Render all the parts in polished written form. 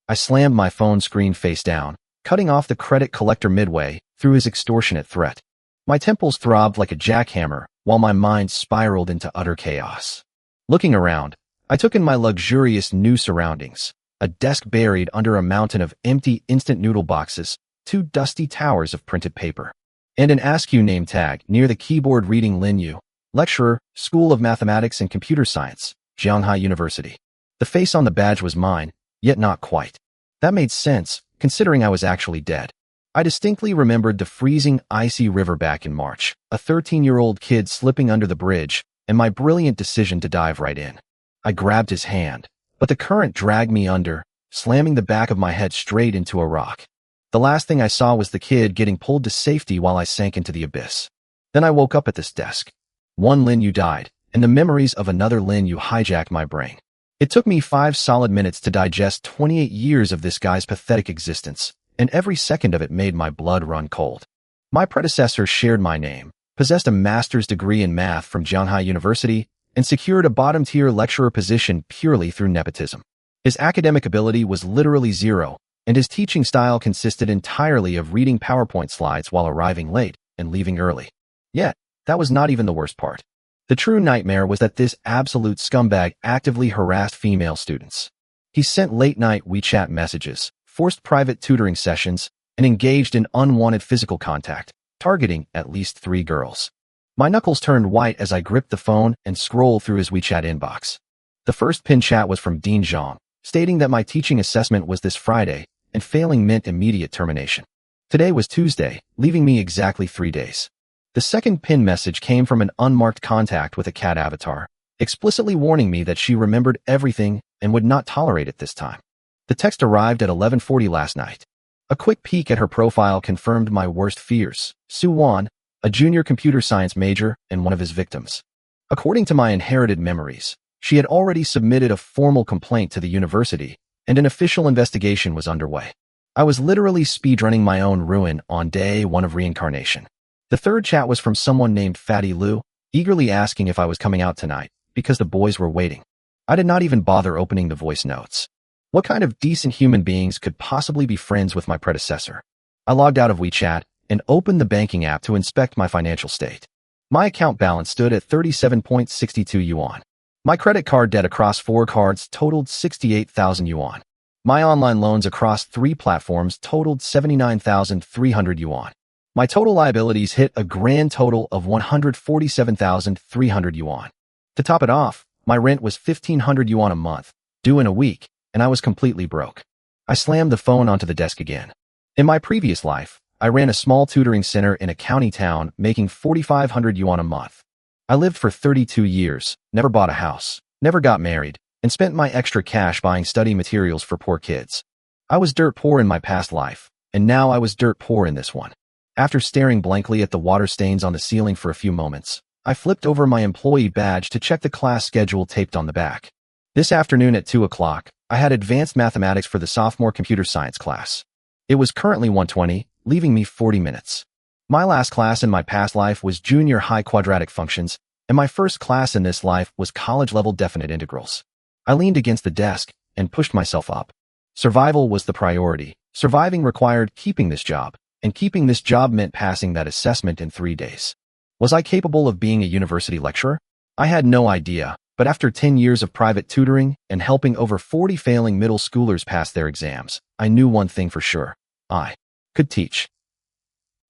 I slammed my phone screen face down, cutting off the credit collector midway through his extortionate threat. My temples throbbed like a jackhammer, while my mind spiraled into utter chaos. Looking around, I took in my luxurious new surroundings, a desk buried under a mountain of empty instant noodle boxes, 2 dusty towers of printed paper, and an Askew name tag near the keyboard reading Lin Yu, lecturer, School of Mathematics and Computer Science, Jianghai University. The face on the badge was mine, yet not quite. That made sense, considering I was actually dead. I distinctly remembered the freezing, icy river back in March, a 13-year-old kid slipping under the bridge, and my brilliant decision to dive right in. I grabbed his hand, but the current dragged me under, slamming the back of my head straight into a rock. The last thing I saw was the kid getting pulled to safety while I sank into the abyss. Then I woke up at this desk. One Lin Yu died, and the memories of another Lin Yu hijacked my brain. It took me 5 solid minutes to digest 28 years of this guy's pathetic existence, and every second of it made my blood run cold. My predecessor shared my name, possessed a master's degree in math from Jianghai University, and secured a bottom-tier lecturer position purely through nepotism. His academic ability was literally zero, and his teaching style consisted entirely of reading PowerPoint slides while arriving late and leaving early. Yet, that was not even the worst part. The true nightmare was that this absolute scumbag actively harassed female students. He sent late-night WeChat messages, forced private tutoring sessions, and engaged in unwanted physical contact, targeting at least 3 girls. My knuckles turned white as I gripped the phone and scrolled through his WeChat inbox. The first pinned chat was from Dean Zhang, stating that my teaching assessment was this Friday, and failing meant immediate termination. Today was Tuesday, leaving me exactly 3 days. The second pinned message came from an unmarked contact with a cat avatar, explicitly warning me that she remembered everything and would not tolerate it this time. The text arrived at 11:40 last night. A quick peek at her profile confirmed my worst fears. Su Wan, a junior computer science major and one of his victims. According to my inherited memories, she had already submitted a formal complaint to the university, and an official investigation was underway. I was literally speedrunning my own ruin on day 1 of reincarnation. The third chat was from someone named Fatty Liu, eagerly asking if I was coming out tonight, because the boys were waiting. I did not even bother opening the voice notes. What kind of decent human beings could possibly be friends with my predecessor? I logged out of WeChat and opened the banking app to inspect my financial state. My account balance stood at 37.62 yuan. My credit card debt across 4 cards totaled 68,000 yuan. My online loans across 3 platforms totaled 79,300 yuan. My total liabilities hit a grand total of 147,300 yuan. To top it off, my rent was 1,500 yuan a month, due in a week, and I was completely broke. I slammed the phone onto the desk again. In my previous life, I ran a small tutoring center in a county town making 4,500 yuan a month. I lived for 32 years, never bought a house, never got married, and spent my extra cash buying study materials for poor kids. I was dirt poor in my past life, and now I was dirt poor in this one. After staring blankly at the water stains on the ceiling for a few moments, I flipped over my employee badge to check the class schedule taped on the back. This afternoon at 2 o'clock, I had advanced mathematics for the sophomore computer science class. It was currently 1:20, leaving me 40 minutes. My last class in my past life was junior high quadratic functions, and my first class in this life was college-level definite integrals. I leaned against the desk and pushed myself up. Survival was the priority. Surviving required keeping this job, and keeping this job meant passing that assessment in 3 days. Was I capable of being a university lecturer? I had no idea, but after 10 years of private tutoring and helping over 40 failing middle schoolers pass their exams, I knew one thing for sure. I could teach.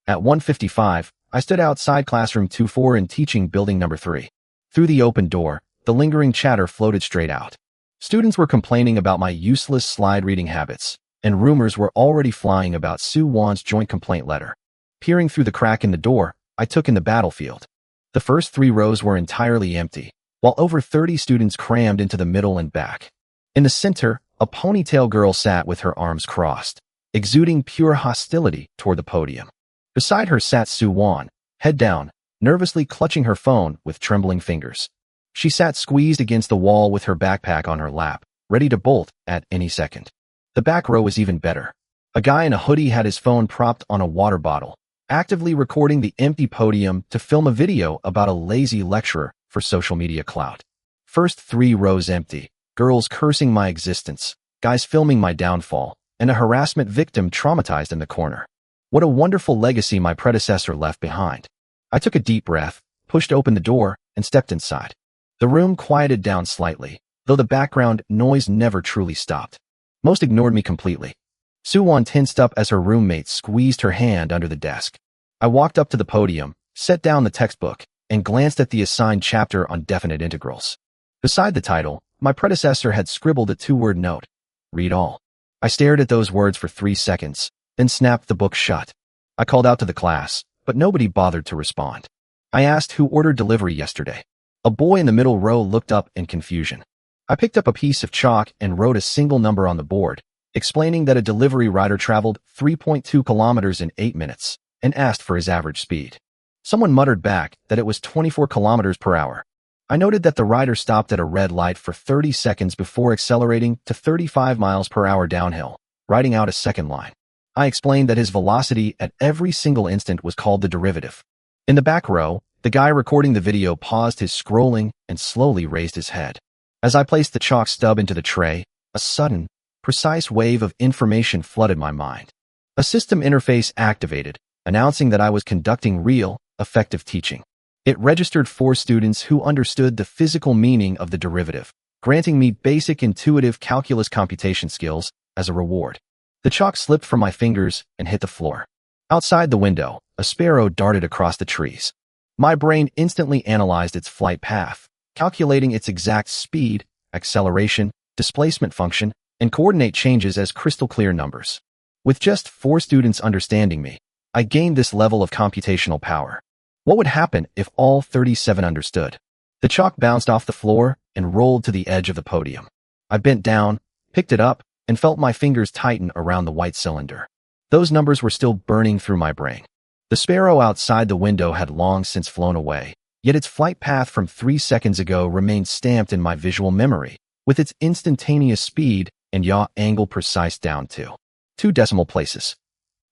At 1:55, I stood outside classroom 2-4 in teaching building number 3. Through the open door, the lingering chatter floated straight out. Students were complaining about my useless slide reading habits, and rumors were already flying about Su Wan's joint complaint letter. Peering through the crack in the door, I took in the battlefield. The first 3 rows were entirely empty, while over 30 students crammed into the middle and back. In the center, a ponytail girl sat with her arms crossed, exuding pure hostility toward the podium. Beside her sat Su Wan, head down, nervously clutching her phone with trembling fingers. She sat squeezed against the wall with her backpack on her lap, ready to bolt at any second. The back row was even better. A guy in a hoodie had his phone propped on a water bottle, actively recording the empty podium to film a video about a lazy lecturer for social media clout. First 3 rows empty, girls cursing my existence, guys filming my downfall, and a harassment victim traumatized in the corner. What a wonderful legacy my predecessor left behind. I took a deep breath, pushed open the door, and stepped inside. The room quieted down slightly, though the background noise never truly stopped. Most ignored me completely. Suwon tensed up as her roommate squeezed her hand under the desk. I walked up to the podium, set down the textbook, and glanced at the assigned chapter on definite integrals. Beside the title, my predecessor had scribbled a two-word note. Read all. I stared at those words for 3 seconds, then snapped the book shut. I called out to the class, but nobody bothered to respond. I asked who ordered delivery yesterday. A boy in the middle row looked up in confusion. I picked up a piece of chalk and wrote a single number on the board, explaining that a delivery rider traveled 3.2 kilometers in 8 minutes, and asked for his average speed. Someone muttered back that it was 24 kilometers per hour. I noted that the rider stopped at a red light for 30 seconds before accelerating to 35 miles per hour downhill, writing out a second line. I explained that his velocity at every single instant was called the derivative. In the back row, the guy recording the video paused his scrolling and slowly raised his head. As I placed the chalk stub into the tray, a sudden, precise wave of information flooded my mind. A system interface activated, announcing that I was conducting real, effective teaching. It registered 4 students who understood the physical meaning of the derivative, granting me basic intuitive calculus computation skills as a reward. The chalk slipped from my fingers and hit the floor. Outside the window, a sparrow darted across the trees. My brain instantly analyzed its flight path, calculating its exact speed, acceleration, displacement function, and coordinate changes as crystal clear numbers. With just 4 students understanding me, I gained this level of computational power. What would happen if all 37 understood? The chalk bounced off the floor and rolled to the edge of the podium. I bent down, picked it up, and felt my fingers tighten around the white cylinder. Those numbers were still burning through my brain. The sparrow outside the window had long since flown away, yet its flight path from 3 seconds ago remained stamped in my visual memory, with its instantaneous speed and yaw angle precise down to 2 decimal places.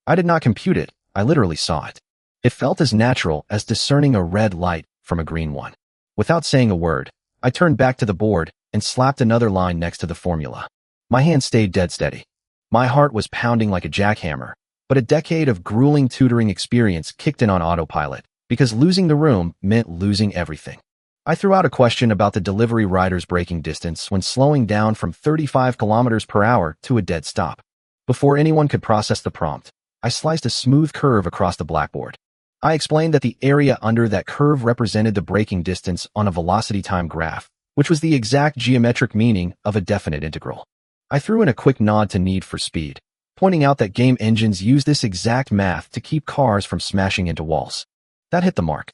I did not compute it, I literally saw it. It felt as natural as discerning a red light from a green one. Without saying a word, I turned back to the board and slapped another line next to the formula. My hand stayed dead steady. My heart was pounding like a jackhammer, but a decade of grueling tutoring experience kicked in on autopilot, because losing the room meant losing everything. I threw out a question about the delivery rider's braking distance when slowing down from 35 kilometers per hour to a dead stop. Before anyone could process the prompt, I sliced a smooth curve across the blackboard. I explained that the area under that curve represented the braking distance on a velocity time graph, which was the exact geometric meaning of a definite integral. I threw in a quick nod to Need for Speed, pointing out that game engines use this exact math to keep cars from smashing into walls. That hit the mark.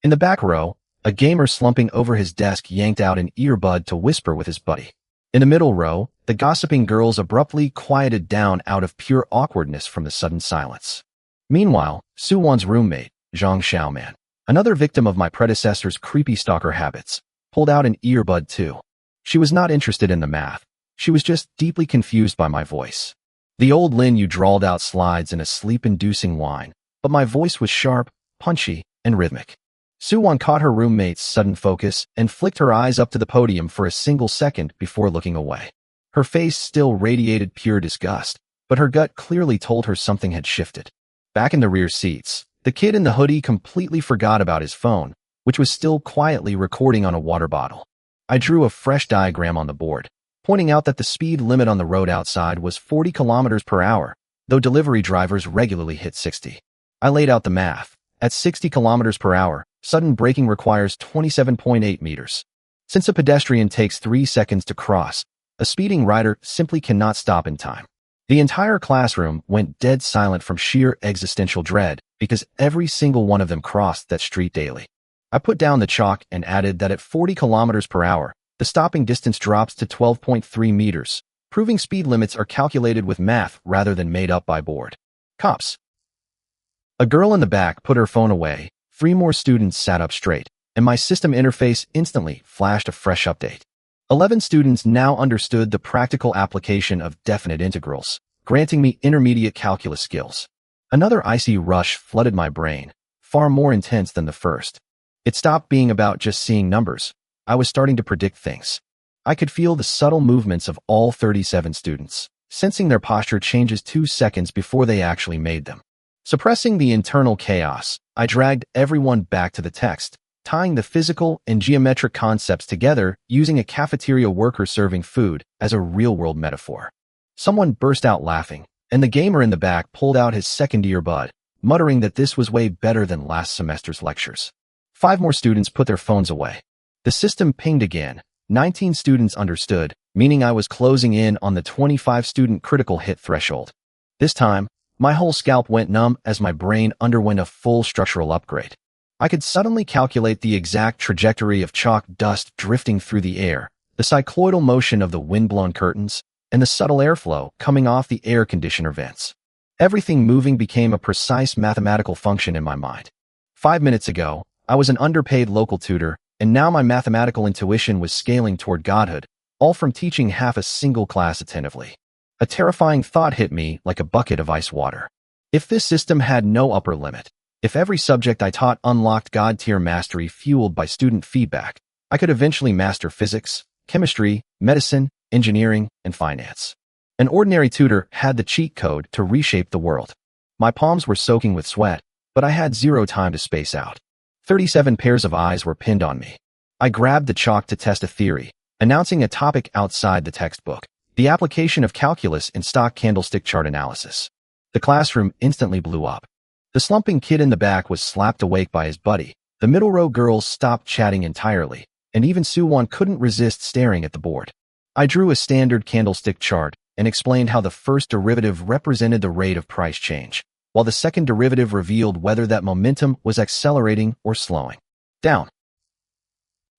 In the back row, a gamer slumping over his desk yanked out an earbud to whisper with his buddy. In the middle row, the gossiping girls abruptly quieted down out of pure awkwardness from the sudden silence. Meanwhile, Suwon's roommate, Zhang Xiaoman, another victim of my predecessor's creepy stalker habits, pulled out an earbud too. She was not interested in the math. She was just deeply confused by my voice. The old Lin you drawled out slides in a sleep-inducing whine, but my voice was sharp, punchy, and rhythmic. Suwon caught her roommate's sudden focus and flicked her eyes up to the podium for a single second before looking away. Her face still radiated pure disgust, but her gut clearly told her something had shifted. Back in the rear seats, the kid in the hoodie completely forgot about his phone, which was still quietly recording on a water bottle. I drew a fresh diagram on the board, pointing out that the speed limit on the road outside was 40 kilometers per hour, though delivery drivers regularly hit 60. I laid out the math. At 60 kilometers per hour, sudden braking requires 27.8 meters. Since a pedestrian takes 3 seconds to cross, a speeding rider simply cannot stop in time. The entire classroom went dead silent from sheer existential dread because every single one of them crossed that street daily. I put down the chalk and added that at 40 kilometers per hour, the stopping distance drops to 12.3 meters, proving speed limits are calculated with math rather than made up by board. Cops. A girl in the back put her phone away, 3 more students sat up straight, and my system interface instantly flashed a fresh update. 11 students now understood the practical application of definite integrals, granting me intermediate calculus skills. Another icy rush flooded my brain, far more intense than the first. It stopped being about just seeing numbers. I was starting to predict things. I could feel the subtle movements of all 37 students, sensing their posture changes 2 seconds before they actually made them. Suppressing the internal chaos, I dragged everyone back to the text, tying the physical and geometric concepts together using a cafeteria worker serving food as a real-world metaphor. Someone burst out laughing, and the gamer in the back pulled out his second earbud, muttering that this was way better than last semester's lectures. 5 more students put their phones away. The system pinged again. 19 students understood, meaning I was closing in on the 25-student critical hit threshold. This time, my whole scalp went numb as my brain underwent a full structural upgrade. I could suddenly calculate the exact trajectory of chalk dust drifting through the air, the cycloidal motion of the windblown curtains, and the subtle airflow coming off the air conditioner vents. Everything moving became a precise mathematical function in my mind. 5 minutes ago, I was an underpaid local tutor, and now my mathematical intuition was scaling toward godhood, all from teaching half a single class attentively. A terrifying thought hit me like a bucket of ice water. If this system had no upper limit, if every subject I taught unlocked God-tier mastery fueled by student feedback, I could eventually master physics, chemistry, medicine, engineering, and finance. An ordinary tutor had the cheat code to reshape the world. My palms were soaking with sweat, but I had zero time to space out. 37 pairs of eyes were pinned on me. I grabbed the chalk to test a theory, announcing a topic outside the textbook, the application of calculus in stock candlestick chart analysis. The classroom instantly blew up. The slumping kid in the back was slapped awake by his buddy. The middle row girls stopped chatting entirely, and even Suwon couldn't resist staring at the board. I drew a standard candlestick chart and explained how the first derivative represented the rate of price change, while the second derivative revealed whether that momentum was accelerating or slowing down.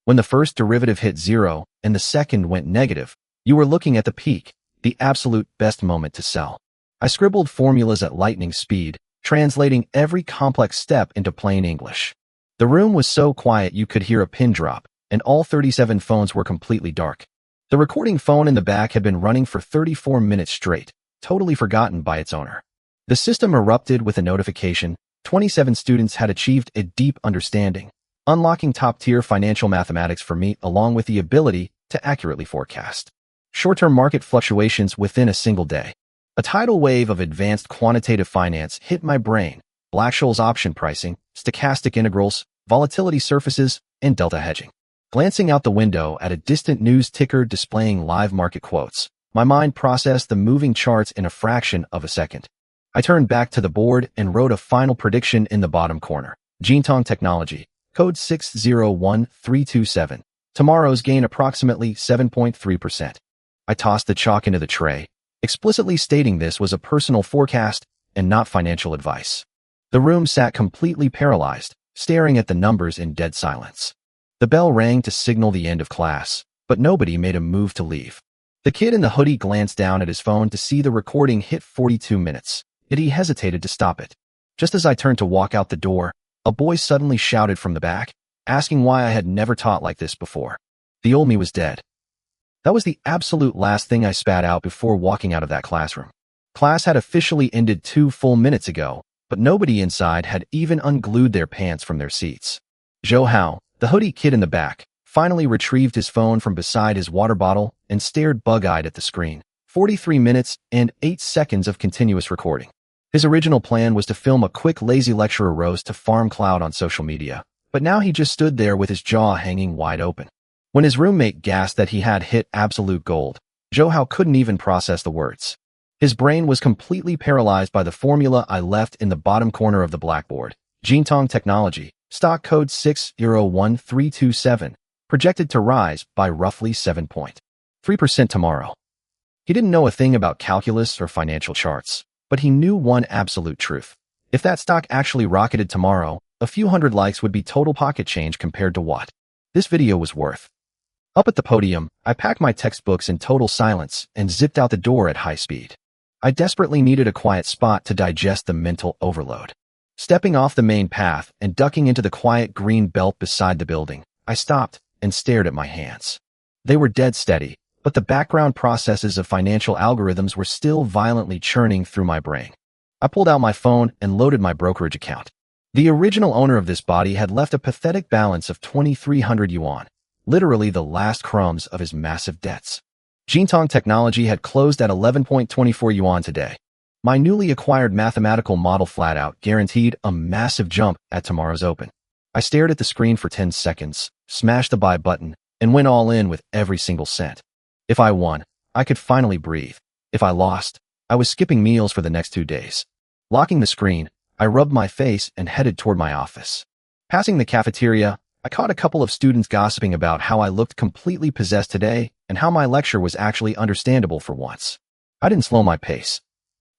When the first derivative hit 0 and the second went negative, you were looking at the peak, the absolute best moment to sell. I scribbled formulas at lightning speed, translating every complex step into plain English. The room was so quiet you could hear a pin drop, and all 37 phones were completely dark. The recording phone in the back had been running for 34 minutes straight, totally forgotten by its owner. The system erupted with a notification. 27 students had achieved a deep understanding, unlocking top-tier financial mathematics for me along with the ability to accurately forecast short-term market fluctuations within a single day. A tidal wave of advanced quantitative finance hit my brain: Black-Scholes option pricing, stochastic integrals, volatility surfaces, and delta hedging. Glancing out the window at a distant news ticker displaying live market quotes, my mind processed the moving charts in a fraction of a second. I turned back to the board and wrote a final prediction in the bottom corner. Jintong Technology, code 601327. Tomorrow's gain approximately 7.3%. I tossed the chalk into the tray, explicitly stating this was a personal forecast and not financial advice. The room sat completely paralyzed, staring at the numbers in dead silence. The bell rang to signal the end of class, but nobody made a move to leave. The kid in the hoodie glanced down at his phone to see the recording hit 42 minutes, yet he hesitated to stop it. Just as I turned to walk out the door, a boy suddenly shouted from the back, asking why I had never taught like this before. The old me was dead. That was the absolute last thing I spat out before walking out of that classroom. Class had officially ended 2 full minutes ago, but nobody inside had even unglued their pants from their seats. Zhou Hao, the hoodie kid in the back, finally retrieved his phone from beside his water bottle and stared bug-eyed at the screen. 43 minutes and 8 seconds of continuous recording. His original plan was to film a quick lazy lecturer roast to farm clout on social media, but now he just stood there with his jaw hanging wide open. When his roommate gasped that he had hit absolute gold, Zhou Hao couldn't even process the words. His brain was completely paralyzed by the formula I left in the bottom corner of the blackboard. Jintong Technology, stock code 601327, projected to rise by roughly 7.3% tomorrow. He didn't know a thing about calculus or financial charts, but he knew one absolute truth. If that stock actually rocketed tomorrow, a few hundred likes would be total pocket change compared to what this video was worth. Up at the podium, I packed my textbooks in total silence and zipped out the door at high speed. I desperately needed a quiet spot to digest the mental overload. Stepping off the main path and ducking into the quiet green belt beside the building, I stopped and stared at my hands. They were dead steady, but the background processes of financial algorithms were still violently churning through my brain. I pulled out my phone and loaded my brokerage account. The original owner of this body had left a pathetic balance of 2,300 yuan. literally the last crumbs of his massive debts. Jintong Technology had closed at 11.24 yuan today. My newly acquired mathematical model flat out guaranteed a massive jump at tomorrow's open. I stared at the screen for 10 seconds, smashed the buy button, and went all in with every single cent. If I won, I could finally breathe. If I lost, I was skipping meals for the next 2 days. Locking the screen, I rubbed my face and headed toward my office. Passing the cafeteria, I caught a couple of students gossiping about how I looked completely possessed today and how my lecture was actually understandable for once. I didn't slow my pace.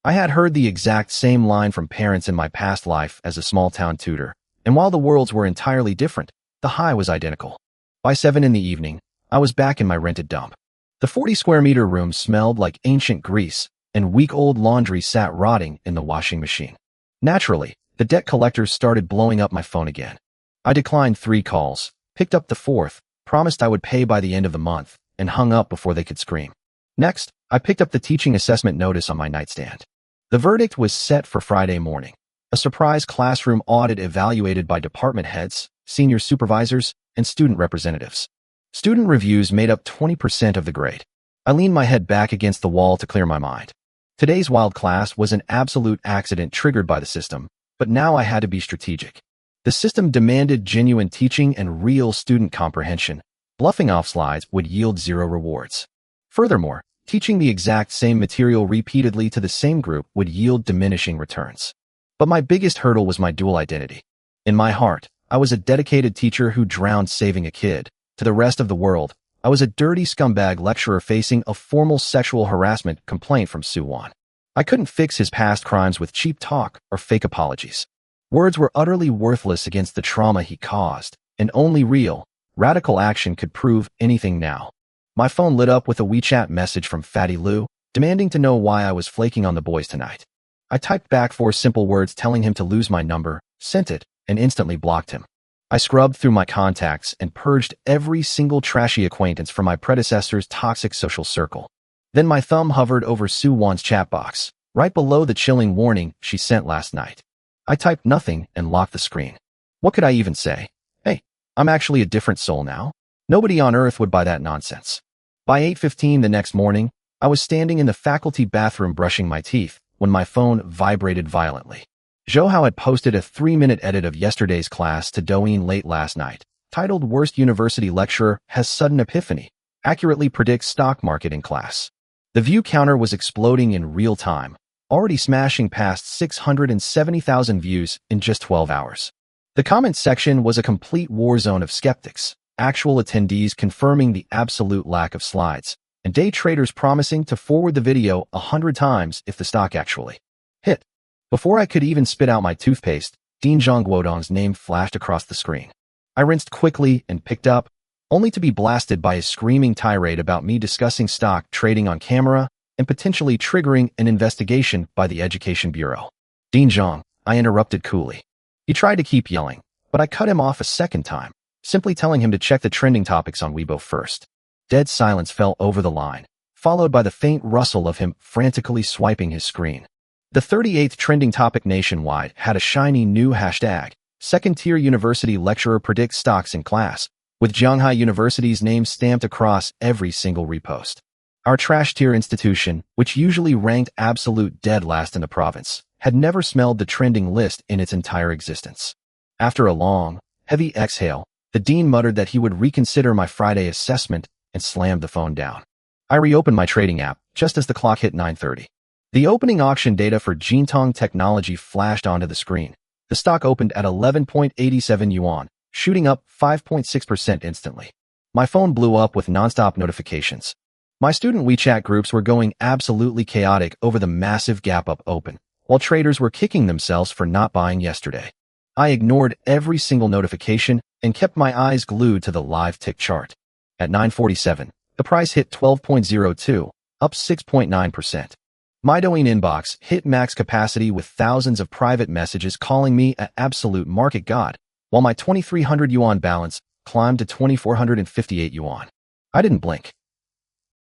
I had heard the exact same line from parents in my past life as a small-town tutor, and while the worlds were entirely different, the high was identical. By 7 in the evening, I was back in my rented dump. The 40-square-meter room smelled like ancient grease, and week-old laundry sat rotting in the washing machine. Naturally, the debt collectors started blowing up my phone again. I declined 3 calls, picked up the 4th, promised I would pay by the end of the month, and hung up before they could scream. Next, I picked up the teaching assessment notice on my nightstand. The verdict was set for Friday morning. A surprise classroom audit evaluated by department heads, senior supervisors, and student representatives. Student reviews made up 20% of the grade. I leaned my head back against the wall to clear my mind. Today's wild class was an absolute accident triggered by the system, but now I had to be strategic. The system demanded genuine teaching and real student comprehension. Bluffing off slides would yield 0 rewards. Furthermore, teaching the exact same material repeatedly to the same group would yield diminishing returns. But my biggest hurdle was my dual identity. In my heart, I was a dedicated teacher who drowned saving a kid. To the rest of the world, I was a dirty scumbag lecturer facing a formal sexual harassment complaint from Suwon. I couldn't fix his past crimes with cheap talk or fake apologies. Words were utterly worthless against the trauma he caused, and only real, radical action could prove anything now. My phone lit up with a WeChat message from Fatty Lou, demanding to know why I was flaking on the boys tonight. I typed back 4 simple words telling him to lose my number, sent it, and instantly blocked him. I scrubbed through my contacts and purged every single trashy acquaintance from my predecessor's toxic social circle. Then my thumb hovered over Suwon's chat box, right below the chilling warning she sent last night. I typed nothing and locked the screen. What could I even say? Hey, I'm actually a different soul now. Nobody on earth would buy that nonsense. By 8:15 the next morning, I was standing in the faculty bathroom brushing my teeth when my phone vibrated violently. Zhouhao had posted a 3-minute edit of yesterday's class to Douyin late last night, titled Worst University Lecturer Has Sudden Epiphany, Accurately Predicts Stock Market in Class. The view counter was exploding in real time, already smashing past 670,000 views in just 12 hours. The comment section was a complete war zone of skeptics, actual attendees confirming the absolute lack of slides, and day traders promising to forward the video 100 times if the stock actually hit. Before I could even spit out my toothpaste, Dean Zhongguodong's name flashed across the screen. I rinsed quickly and picked up, only to be blasted by a screaming tirade about me discussing stock trading on camera and potentially triggering an investigation by the Education Bureau. Dean Zhong, I interrupted coolly. He tried to keep yelling, but I cut him off a second time, simply telling him to check the trending topics on Weibo first. Dead silence fell over the line, followed by the faint rustle of him frantically swiping his screen. The 38th trending topic nationwide had a shiny new hashtag, second-tier university lecturer predicts stocks in class, with Zhanghai University's name stamped across every single repost. Our trash-tier institution, which usually ranked absolute dead last in the province, had never smelled the trending list in its entire existence. After a long, heavy exhale, the dean muttered that he would reconsider my Friday assessment and slammed the phone down. I reopened my trading app just as the clock hit 9:30. The opening auction data for Jintong Technology flashed onto the screen. The stock opened at 11.87 yuan, shooting up 5.6% instantly. My phone blew up with nonstop notifications. My student WeChat groups were going absolutely chaotic over the massive gap up open, while traders were kicking themselves for not buying yesterday. I ignored every single notification and kept my eyes glued to the live tick chart. At 9:47, the price hit 12.02, up 6.9%. My Douyin inbox hit max capacity with thousands of private messages calling me an absolute market god, while my 2,300 yuan balance climbed to 2,458 yuan. I didn't blink.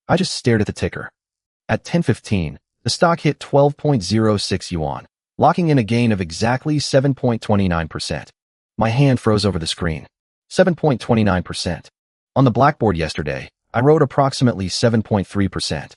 I just stared at the ticker. At 10:15, the stock hit 12.06 yuan, locking in a gain of exactly 7.29%. My hand froze over the screen. 7.29%. On the blackboard yesterday, I wrote approximately 7.3%.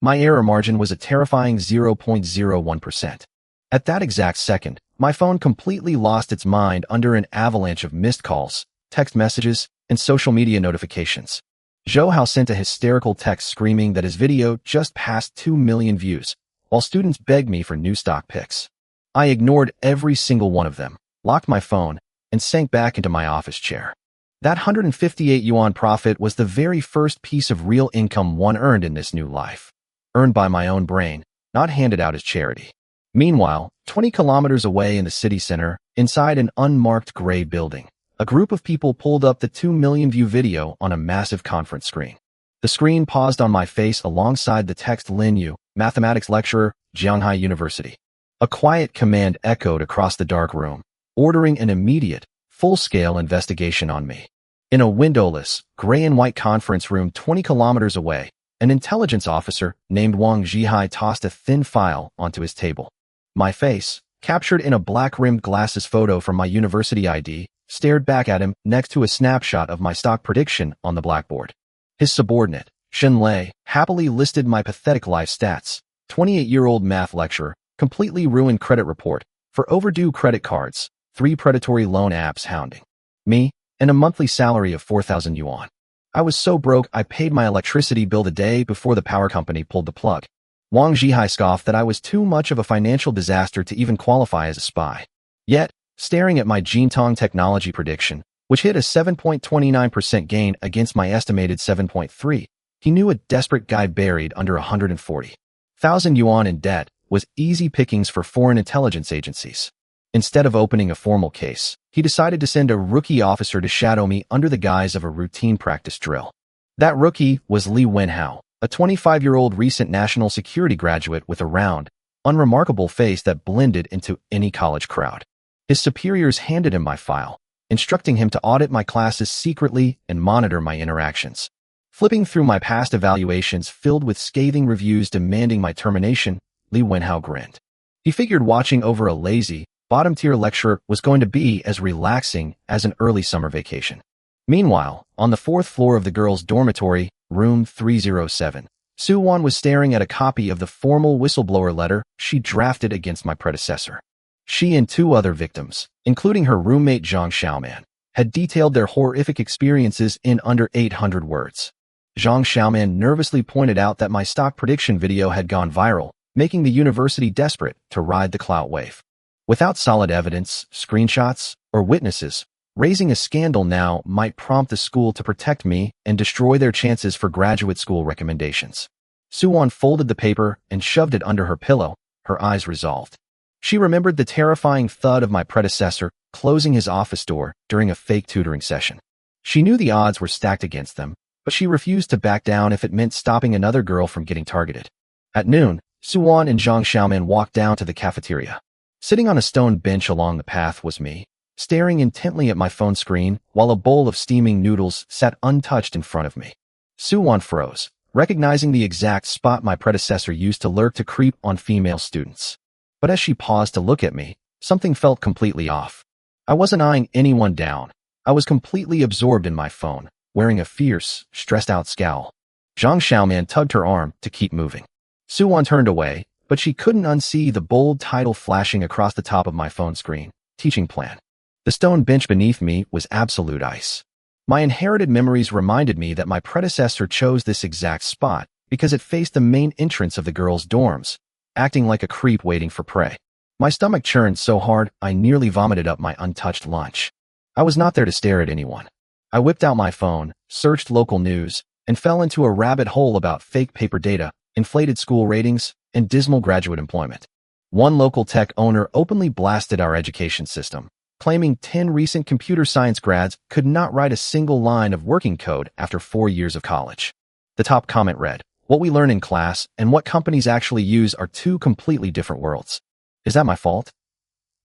My error margin was a terrifying 0.01%. At that exact second, my phone completely lost its mind under an avalanche of missed calls, text messages, and social media notifications. Zhou Hao sent a hysterical text screaming that his video just passed 2 million views, while students begged me for new stock pics. I ignored every single one of them, locked my phone, and sank back into my office chair. That 158 yuan profit was the very first piece of real income one earned in this new life. Earned by my own brain, not handed out as charity. Meanwhile, 20 kilometers away in the city center, inside an unmarked gray building, a group of people pulled up the 2 million view video on a massive conference screen. The screen paused on my face alongside the text Lin Yu, mathematics lecturer, Jianghai University. A quiet command echoed across the dark room, ordering an immediate, full-scale investigation on me. In a windowless, gray and white conference room 20 kilometers away, an intelligence officer named Wang Zhihai tossed a thin file onto his table. My face, captured in a black-rimmed glasses photo from my university ID, stared back at him next to a snapshot of my stock prediction on the blackboard. His subordinate, Shen Lei, happily listed my pathetic life stats. 28-year-old math lecturer, completely ruined credit report, for overdue credit cards, 3 predatory loan apps hounding me, and a monthly salary of 4,000 yuan. I was so broke I paid my electricity bill the day before the power company pulled the plug. Wang Zhihai scoffed that I was too much of a financial disaster to even qualify as a spy. Yet, staring at my Jintong technology prediction, which hit a 7.29% gain against my estimated 7.3, he knew a desperate guy buried under 140,000 yuan in debt was easy pickings for foreign intelligence agencies. Instead of opening a formal case, he decided to send a rookie officer to shadow me under the guise of a routine practice drill. That rookie was Li Wenhao, a 25-year-old recent national security graduate with a round, unremarkable face that blended into any college crowd. His superiors handed him my file, instructing him to audit my classes secretly and monitor my interactions. Flipping through my past evaluations filled with scathing reviews demanding my termination, Li Wenhao grinned. He figured watching over a lazy, bottom-tier lecturer was going to be as relaxing as an early summer vacation. Meanwhile, on the 4th floor of the girls' dormitory, room 307, Su-Wan was staring at a copy of the formal whistleblower letter she drafted against my predecessor. She and 2 other victims, including her roommate Zhang Xiaoman, had detailed their horrific experiences in under 800 words. Zhang Xiaoman nervously pointed out that my stock prediction video had gone viral, making the university desperate to ride the clout wave. Without solid evidence, screenshots, or witnesses, raising a scandal now might prompt the school to protect me and destroy their chances for graduate school recommendations. Su-Wan folded the paper and shoved it under her pillow, her eyes resolved. She remembered the terrifying thud of my predecessor closing his office door during a fake tutoring session. She knew the odds were stacked against them, but she refused to back down if it meant stopping another girl from getting targeted. At noon, Su-Wan and Zhang Xiaoman walked down to the cafeteria. Sitting on a stone bench along the path was me, staring intently at my phone screen while a bowl of steaming noodles sat untouched in front of me. Su-Wan froze, recognizing the exact spot my predecessor used to lurk to creep on female students. But as she paused to look at me, something felt completely off. I wasn't eyeing anyone down. I was completely absorbed in my phone, wearing a fierce, stressed-out scowl. Zhang Xiaoman tugged her arm to keep moving. Su-Wan turned away, but she couldn't unsee the bold title flashing across the top of my phone screen, Teaching Plan. The stone bench beneath me was absolute ice. My inherited memories reminded me that my predecessor chose this exact spot because it faced the main entrance of the girls' dorms, acting like a creep waiting for prey. My stomach churned so hard I nearly vomited up my untouched lunch. I was not there to stare at anyone. I whipped out my phone, searched local news, and fell into a rabbit hole about fake paper data, inflated school ratings, and dismal graduate employment. One local tech owner openly blasted our education system, claiming 10 recent computer science grads could not write a single line of working code after 4 years of college. The top comment read, "What we learn in class and what companies actually use are 2 completely different worlds. Is that my fault?"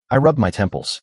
I rubbed my temples.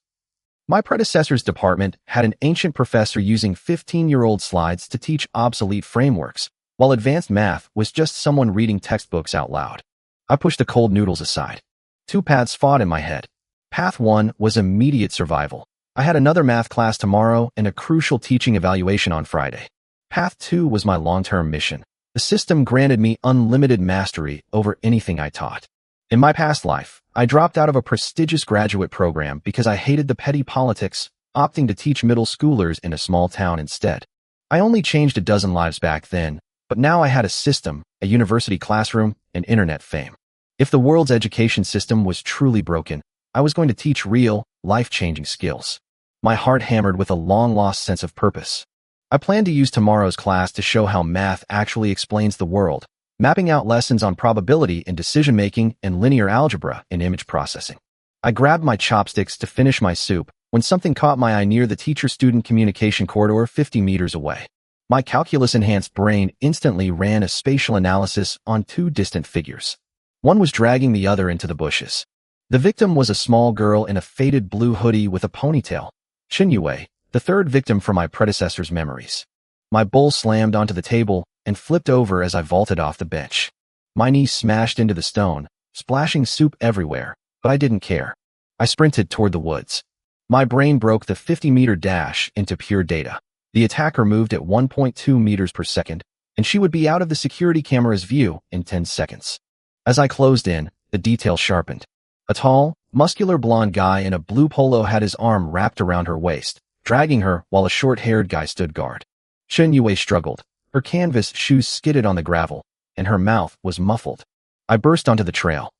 My predecessor's department had an ancient professor using 15-year-old slides to teach obsolete frameworks, while advanced math was just someone reading textbooks out loud. I pushed the cold noodles aside. 2 paths fought in my head. Path 1 was immediate survival. I had another math class tomorrow and a crucial teaching evaluation on Friday. Path 2 was my long-term mission. The system granted me unlimited mastery over anything I taught. In my past life, I dropped out of a prestigious graduate program because I hated the petty politics, opting to teach middle schoolers in a small town instead. I only changed a dozen lives back then, but now I had a system, a university classroom, and internet fame. If the world's education system was truly broken, I was going to teach real, life-changing skills. My heart hammered with a long-lost sense of purpose. I plan to use tomorrow's class to show how math actually explains the world, mapping out lessons on probability in decision-making and linear algebra in image processing. I grabbed my chopsticks to finish my soup when something caught my eye near the teacher-student communication corridor 50 meters away. My calculus-enhanced brain instantly ran a spatial analysis on two distant figures. One was dragging the other into the bushes. The victim was a small girl in a faded blue hoodie with a ponytail. Qinyue, the third victim from my predecessor's memories. My bowl slammed onto the table and flipped over as I vaulted off the bench. My knee smashed into the stone, splashing soup everywhere, but I didn't care. I sprinted toward the woods. My brain broke the 50-meter dash into pure data. The attacker moved at 1.2 meters per second, and she would be out of the security camera's view in 10 seconds. As I closed in, the detail sharpened. A tall, muscular blonde guy in a blue polo had his arm wrapped around her waist, dragging her while a short-haired guy stood guard. Qinyue struggled. Her canvas shoes skidded on the gravel, and her mouth was muffled. I burst onto the trail.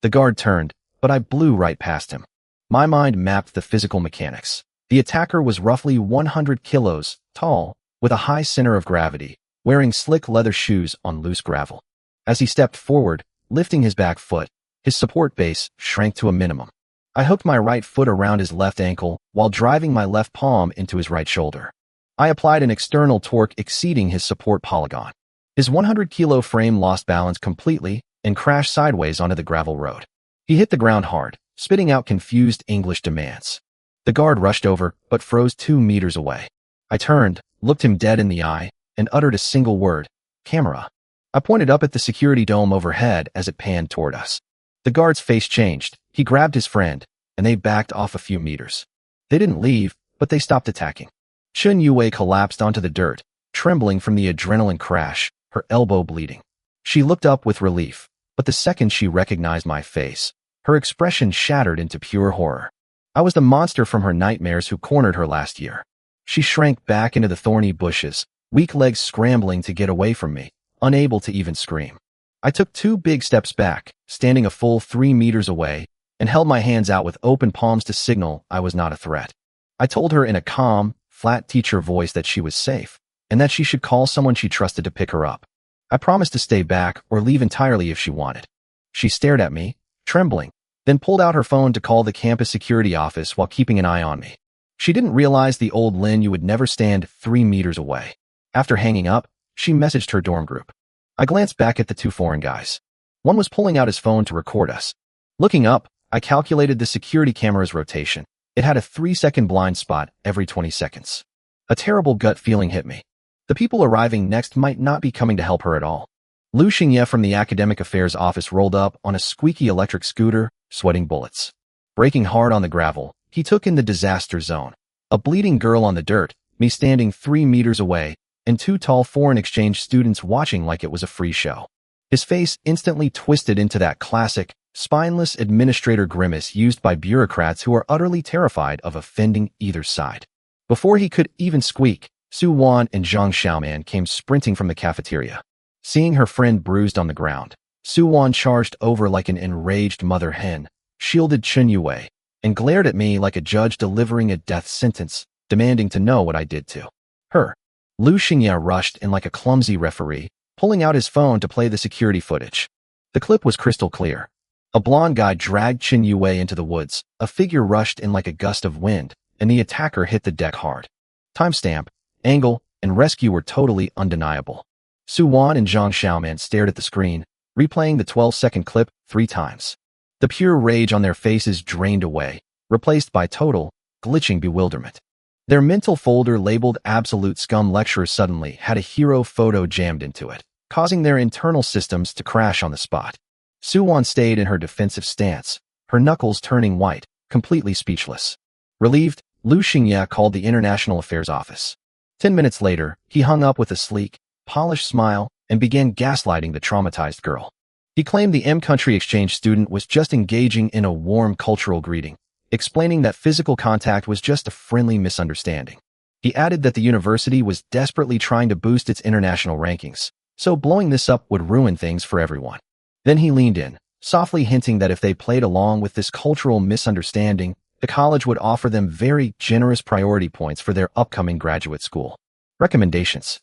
The guard turned, but I blew right past him. My mind mapped the physical mechanics. The attacker was roughly 100 kilos tall, with a high center of gravity, wearing slick leather shoes on loose gravel. As he stepped forward, lifting his back foot, his support base shrank to a minimum. I hooked my right foot around his left ankle while driving my left palm into his right shoulder. I applied an external torque exceeding his support polygon. His 100-kilo frame lost balance completely and crashed sideways onto the gravel road. He hit the ground hard, spitting out confused English demands. The guard rushed over, but froze 2 meters away. I turned, looked him dead in the eye, and uttered a single word: camera. I pointed up at the security dome overhead as it panned toward us. The guard's face changed. He grabbed his friend, and they backed off a few meters. They didn't leave, but they stopped attacking. Qinyue collapsed onto the dirt, trembling from the adrenaline crash, her elbow bleeding. She looked up with relief, but the second she recognized my face, her expression shattered into pure horror. I was the monster from her nightmares who cornered her last year. She shrank back into the thorny bushes, weak legs scrambling to get away from me, unable to even scream. I took 2 big steps back, standing a full 3 meters away, and held my hands out with open palms to signal I was not a threat. I told her in a calm, flat teacher voice that she was safe, and that she should call someone she trusted to pick her up. I promised to stay back or leave entirely if she wanted. She stared at me, trembling, then pulled out her phone to call the campus security office while keeping an eye on me. She didn't realize the old Lin you would never stand 3 meters away. After hanging up, she messaged her dorm group. I glanced back at the 2 foreign guys. One was pulling out his phone to record us. Looking up, I calculated the security camera's rotation. It had a 3-second blind spot every 20 seconds. A terrible gut feeling hit me. The people arriving next might not be coming to help her at all. Lu Xingye from the Academic Affairs office rolled up on a squeaky electric scooter, sweating bullets. Braking hard on the gravel, he took in the disaster zone. A bleeding girl on the dirt, me standing 3 meters away, and 2 tall foreign exchange students watching like it was a free show. His face instantly twisted into that classic, spineless administrator grimace used by bureaucrats who are utterly terrified of offending either side. Before he could even squeak, Su Wan and Zhang Xiaoman came sprinting from the cafeteria. Seeing her friend bruised on the ground, Su Wan charged over like an enraged mother hen, shielded Qinyue, and glared at me like a judge delivering a death sentence, demanding to know what I did to her. Lu Xingye rushed in like a clumsy referee, pulling out his phone to play the security footage. The clip was crystal clear. A blonde guy dragged Qinyue into the woods, a figure rushed in like a gust of wind, and the attacker hit the deck hard. Timestamp, angle, and rescue were totally undeniable. Su Wan and Zhang Xiaoman stared at the screen, replaying the 12-second clip 3 times. The pure rage on their faces drained away, replaced by total, glitching bewilderment. Their mental folder labeled Absolute Scum Lecturer suddenly had a hero photo jammed into it, causing their internal systems to crash on the spot. Su Wan stayed in her defensive stance, her knuckles turning white, completely speechless. Relieved, Lu Xingye called the International Affairs office. 10 minutes later, he hung up with a sleek, polished smile and began gaslighting the traumatized girl. He claimed the M-country exchange student was just engaging in a warm cultural greeting, explaining that physical contact was just a friendly misunderstanding. He added that the university was desperately trying to boost its international rankings, so blowing this up would ruin things for everyone. Then he leaned in, softly hinting that if they played along with this cultural misunderstanding, the college would offer them very generous priority points for their upcoming graduate school. Recommendations.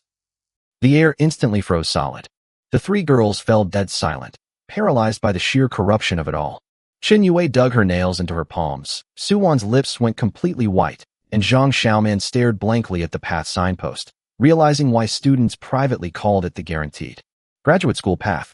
The air instantly froze solid. The three girls fell dead silent, paralyzed by the sheer corruption of it all. Chen Yue dug her nails into her palms, Suwon's lips went completely white, and Zhang Xiaoman stared blankly at the path signpost, realizing why students privately called it the guaranteed graduate school path.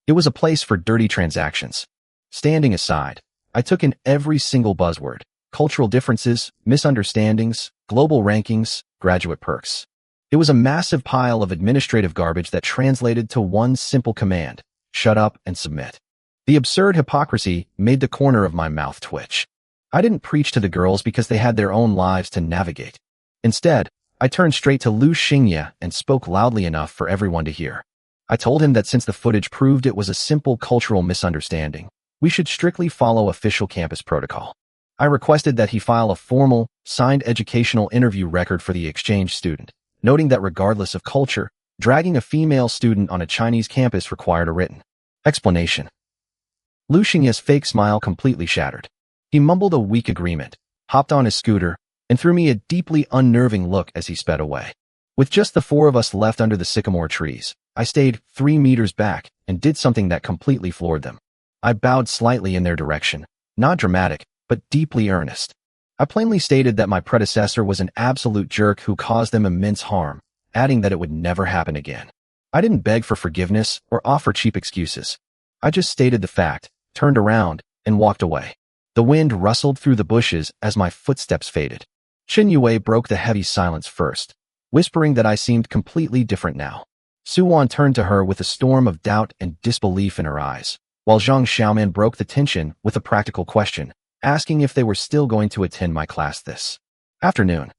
It was a place for dirty transactions. Standing aside, I took in every single buzzword: cultural differences, misunderstandings, global rankings, graduate perks. It was a massive pile of administrative garbage that translated to one simple command: shut up and submit. The absurd hypocrisy made the corner of my mouth twitch. I didn't preach to the girls because they had their own lives to navigate. Instead, I turned straight to Lu Xingye and spoke loudly enough for everyone to hear. I told him that since the footage proved it was a simple cultural misunderstanding, we should strictly follow official campus protocol. I requested that he file a formal, signed educational interview record for the exchange student, noting that regardless of culture, dragging a female student on a Chinese campus required a written explanation. Lu Xingye's fake smile completely shattered. He mumbled a weak agreement, hopped on his scooter, and threw me a deeply unnerving look as he sped away. With just the four of us left under the sycamore trees, I stayed 3 meters back and did something that completely floored them. I bowed slightly in their direction, not dramatic, but deeply earnest. I plainly stated that my predecessor was an absolute jerk who caused them immense harm, adding that it would never happen again. I didn't beg for forgiveness or offer cheap excuses. I just stated the fact, turned around, and walked away. The wind rustled through the bushes as my footsteps faded. Chen Yue broke the heavy silence first, whispering that I seemed completely different now. Suwon turned to her with a storm of doubt and disbelief in her eyes, while Zhang Xiaoman broke the tension with a practical question, asking if they were still going to attend my class this afternoon.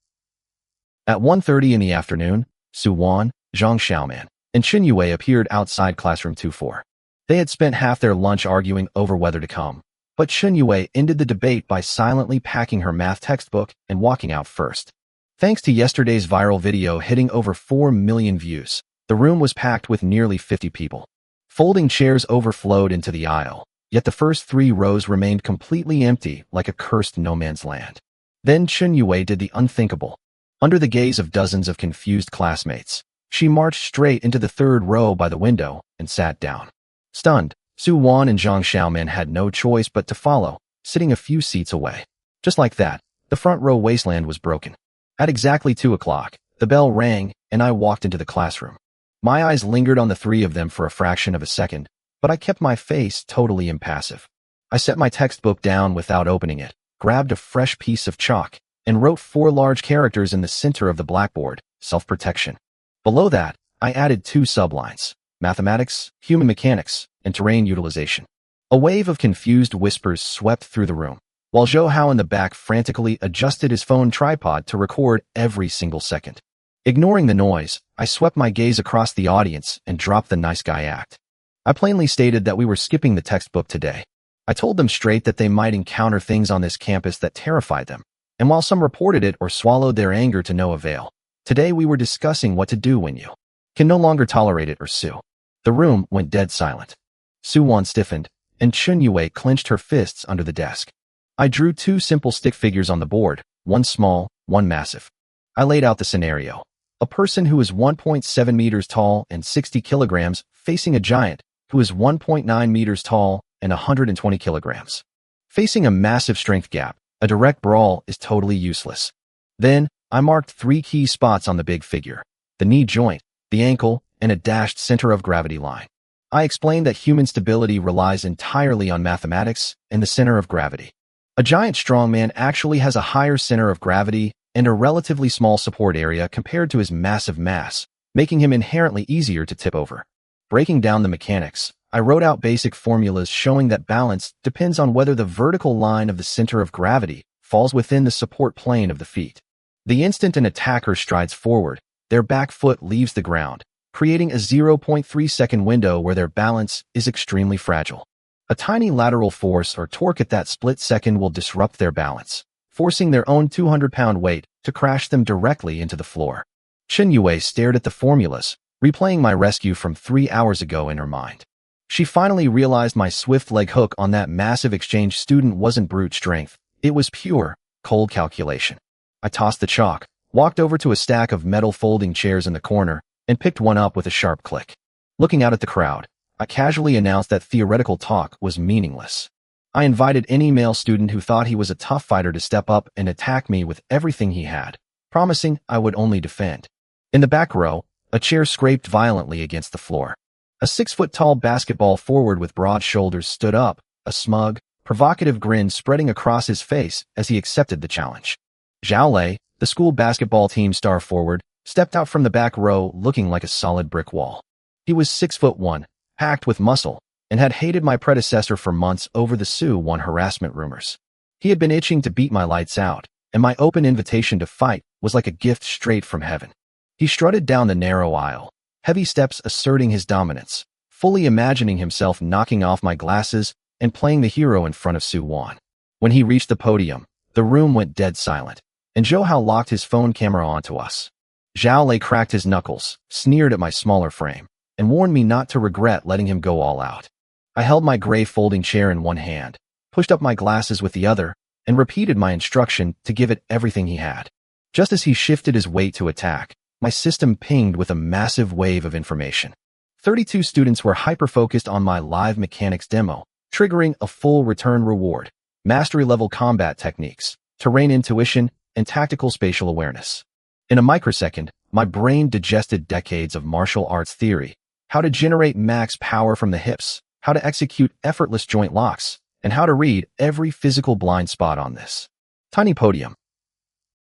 At 1:30 in the afternoon, Suwon, Zhang Xiaoman, and Chen Yue appeared outside classroom 24. They had spent half their lunch arguing over whether to come, but Chen Yue ended the debate by silently packing her math textbook and walking out first. Thanks to yesterday's viral video hitting over 4 million views, the room was packed with nearly 50 people. Folding chairs overflowed into the aisle, yet the first 3 rows remained completely empty like a cursed no-man's land. Then Chen Yue did the unthinkable. Under the gaze of dozens of confused classmates, she marched straight into the 3rd row by the window and sat down. Stunned, Suwon and Zhang Xiaoman had no choice but to follow, sitting a few seats away. Just like that, the front row wasteland was broken. At exactly 2 o'clock, the bell rang and I walked into the classroom. My eyes lingered on the 3 of them for a fraction of a second, but I kept my face totally impassive. I set my textbook down without opening it, grabbed a fresh piece of chalk, and wrote 4 large characters in the center of the blackboard: self-protection. Below that, I added 2 sublines: mathematics, human mechanics, and terrain utilization. A wave of confused whispers swept through the room, while Zhou Hao in the back frantically adjusted his phone tripod to record every single second. Ignoring the noise, I swept my gaze across the audience and dropped the nice guy act. I plainly stated that we were skipping the textbook today. I told them straight that they might encounter things on this campus that terrified them, and while some reported it or swallowed their anger to no avail, today we were discussing what to do when you can no longer tolerate it or sue. The room went dead silent. Suwon stiffened, and Chen Yue clenched her fists under the desk. I drew 2 simple stick figures on the board, one small, one massive. I laid out the scenario. A person who is 1.7 meters tall and 60 kilograms facing a giant who is 1.9 meters tall and 120 kilograms. Facing a massive strength gap, a direct brawl is totally useless. Then, I marked 3 key spots on the big figure: the knee joint, the ankle, and a dashed center of gravity line. I explained that human stability relies entirely on mathematics and the center of gravity. A giant strongman actually has a higher center of gravity and a relatively small support area compared to his massive mass, making him inherently easier to tip over. Breaking down the mechanics, I wrote out basic formulas showing that balance depends on whether the vertical line of the center of gravity falls within the support plane of the feet. The instant an attacker strides forward, their back foot leaves the ground, creating a 0.3-second window where their balance is extremely fragile. A tiny lateral force or torque at that split second will disrupt their balance, forcing their own 200-pound weight to crash them directly into the floor. Chen Yue stared at the formulas, replaying my rescue from 3 hours ago in her mind. She finally realized my swift leg hook on that massive exchange student wasn't brute strength. It was pure, cold calculation. I tossed the chalk, walked over to a stack of metal folding chairs in the corner, and picked one up with a sharp click. Looking out at the crowd, I casually announced that theoretical talk was meaningless. I invited any male student who thought he was a tough fighter to step up and attack me with everything he had, promising I would only defend. In the back row, a chair scraped violently against the floor. A 6-foot-tall basketball forward with broad shoulders stood up, a smug, provocative grin spreading across his face as he accepted the challenge. Zhao Lei, the school basketball team star forward, stepped out from the back row looking like a solid brick wall. He was 6'1", packed with muscle, and had hated my predecessor for months over the Su-1 harassment rumors. He had been itching to beat my lights out, and my open invitation to fight was like a gift straight from heaven. He strutted down the narrow aisle, heavy steps asserting his dominance, fully imagining himself knocking off my glasses and playing the hero in front of Su-1. When he reached the podium, the room went dead silent, and Zhou Hao locked his phone camera onto us. Zhao Lei cracked his knuckles, sneered at my smaller frame, and warned me not to regret letting him go all out. I held my gray folding chair in one hand, pushed up my glasses with the other, and repeated my instruction to give it everything he had. Just as he shifted his weight to attack, my system pinged with a massive wave of information. 32 students were hyper-focused on my live mechanics demo, triggering a full return reward, mastery-level combat techniques, terrain intuition, and tactical spatial awareness. In a microsecond, my brain digested decades of martial arts theory, how to generate max power from the hips, how to execute effortless joint locks, and how to read every physical blind spot on this tiny podium.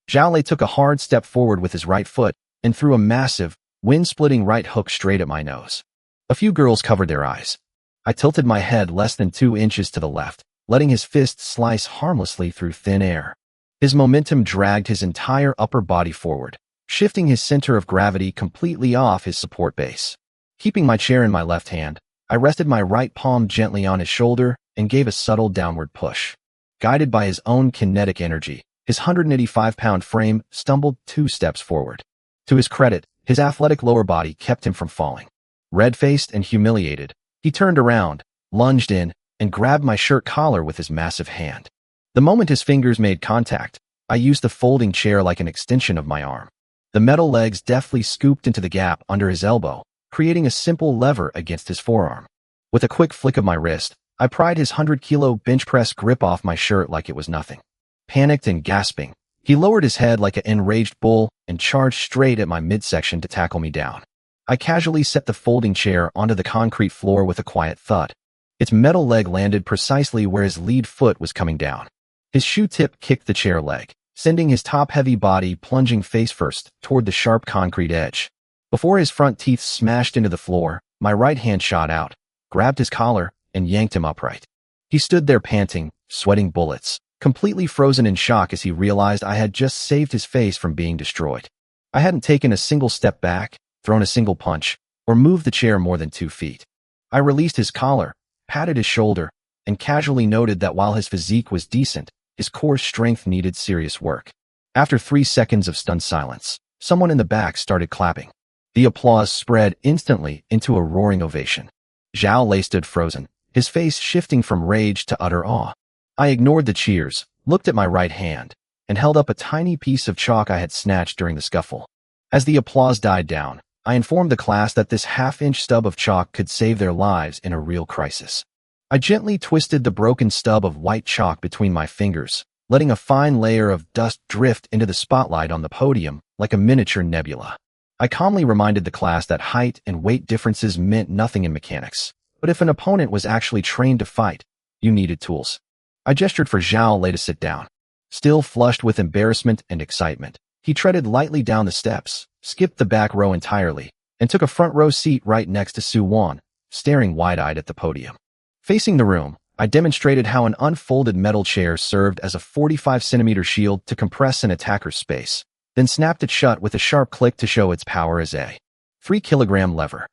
Zhao Lei took a hard step forward with his right foot and threw a massive, wind-splitting right hook straight at my nose. A few girls covered their eyes. I tilted my head less than 2 inches to the left, letting his fist slice harmlessly through thin air. His momentum dragged his entire upper body forward, shifting his center of gravity completely off his support base. Keeping my chair in my left hand, I rested my right palm gently on his shoulder and gave a subtle downward push. Guided by his own kinetic energy, his 185-pound frame stumbled 2 steps forward. To his credit, his athletic lower body kept him from falling. Red-faced and humiliated, he turned around, lunged in, and grabbed my shirt collar with his massive hand. The moment his fingers made contact, I used the folding chair like an extension of my arm. The metal legs deftly scooped into the gap under his elbow, creating a simple lever against his forearm. With a quick flick of my wrist, I pried his 100-kilo bench press grip off my shirt like it was nothing. Panicked and gasping, he lowered his head like an enraged bull and charged straight at my midsection to tackle me down. I casually set the folding chair onto the concrete floor with a quiet thud. Its metal leg landed precisely where his lead foot was coming down. His shoe tip kicked the chair leg, sending his top-heavy body plunging face-first toward the sharp concrete edge. Before his front teeth smashed into the floor, my right hand shot out, grabbed his collar, and yanked him upright. He stood there panting, sweating bullets, completely frozen in shock as he realized I had just saved his face from being destroyed. I hadn't taken a single step back, thrown a single punch, or moved the chair more than 2 feet. I released his collar, patted his shoulder, and casually noted that while his physique was decent, his core strength needed serious work. After 3 seconds of stunned silence, someone in the back started clapping. The applause spread instantly into a roaring ovation. Zhao Lei stood frozen, his face shifting from rage to utter awe. I ignored the cheers, looked at my right hand, and held up a tiny piece of chalk I had snatched during the scuffle. As the applause died down, I informed the class that this half-inch stub of chalk could save their lives in a real crisis. I gently twisted the broken stub of white chalk between my fingers, letting a fine layer of dust drift into the spotlight on the podium like a miniature nebula. I calmly reminded the class that height and weight differences meant nothing in mechanics, but if an opponent was actually trained to fight, you needed tools. I gestured for Zhao Lei to sit down. Still flushed with embarrassment and excitement, he treaded lightly down the steps, skipped the back row entirely, and took a front row seat right next to Su-1, staring wide-eyed at the podium. Facing the room, I demonstrated how an unfolded metal chair served as a 45-centimeter shield to compress an attacker's space, then snapped it shut with a sharp click to show its power as a 3-kilogram lever.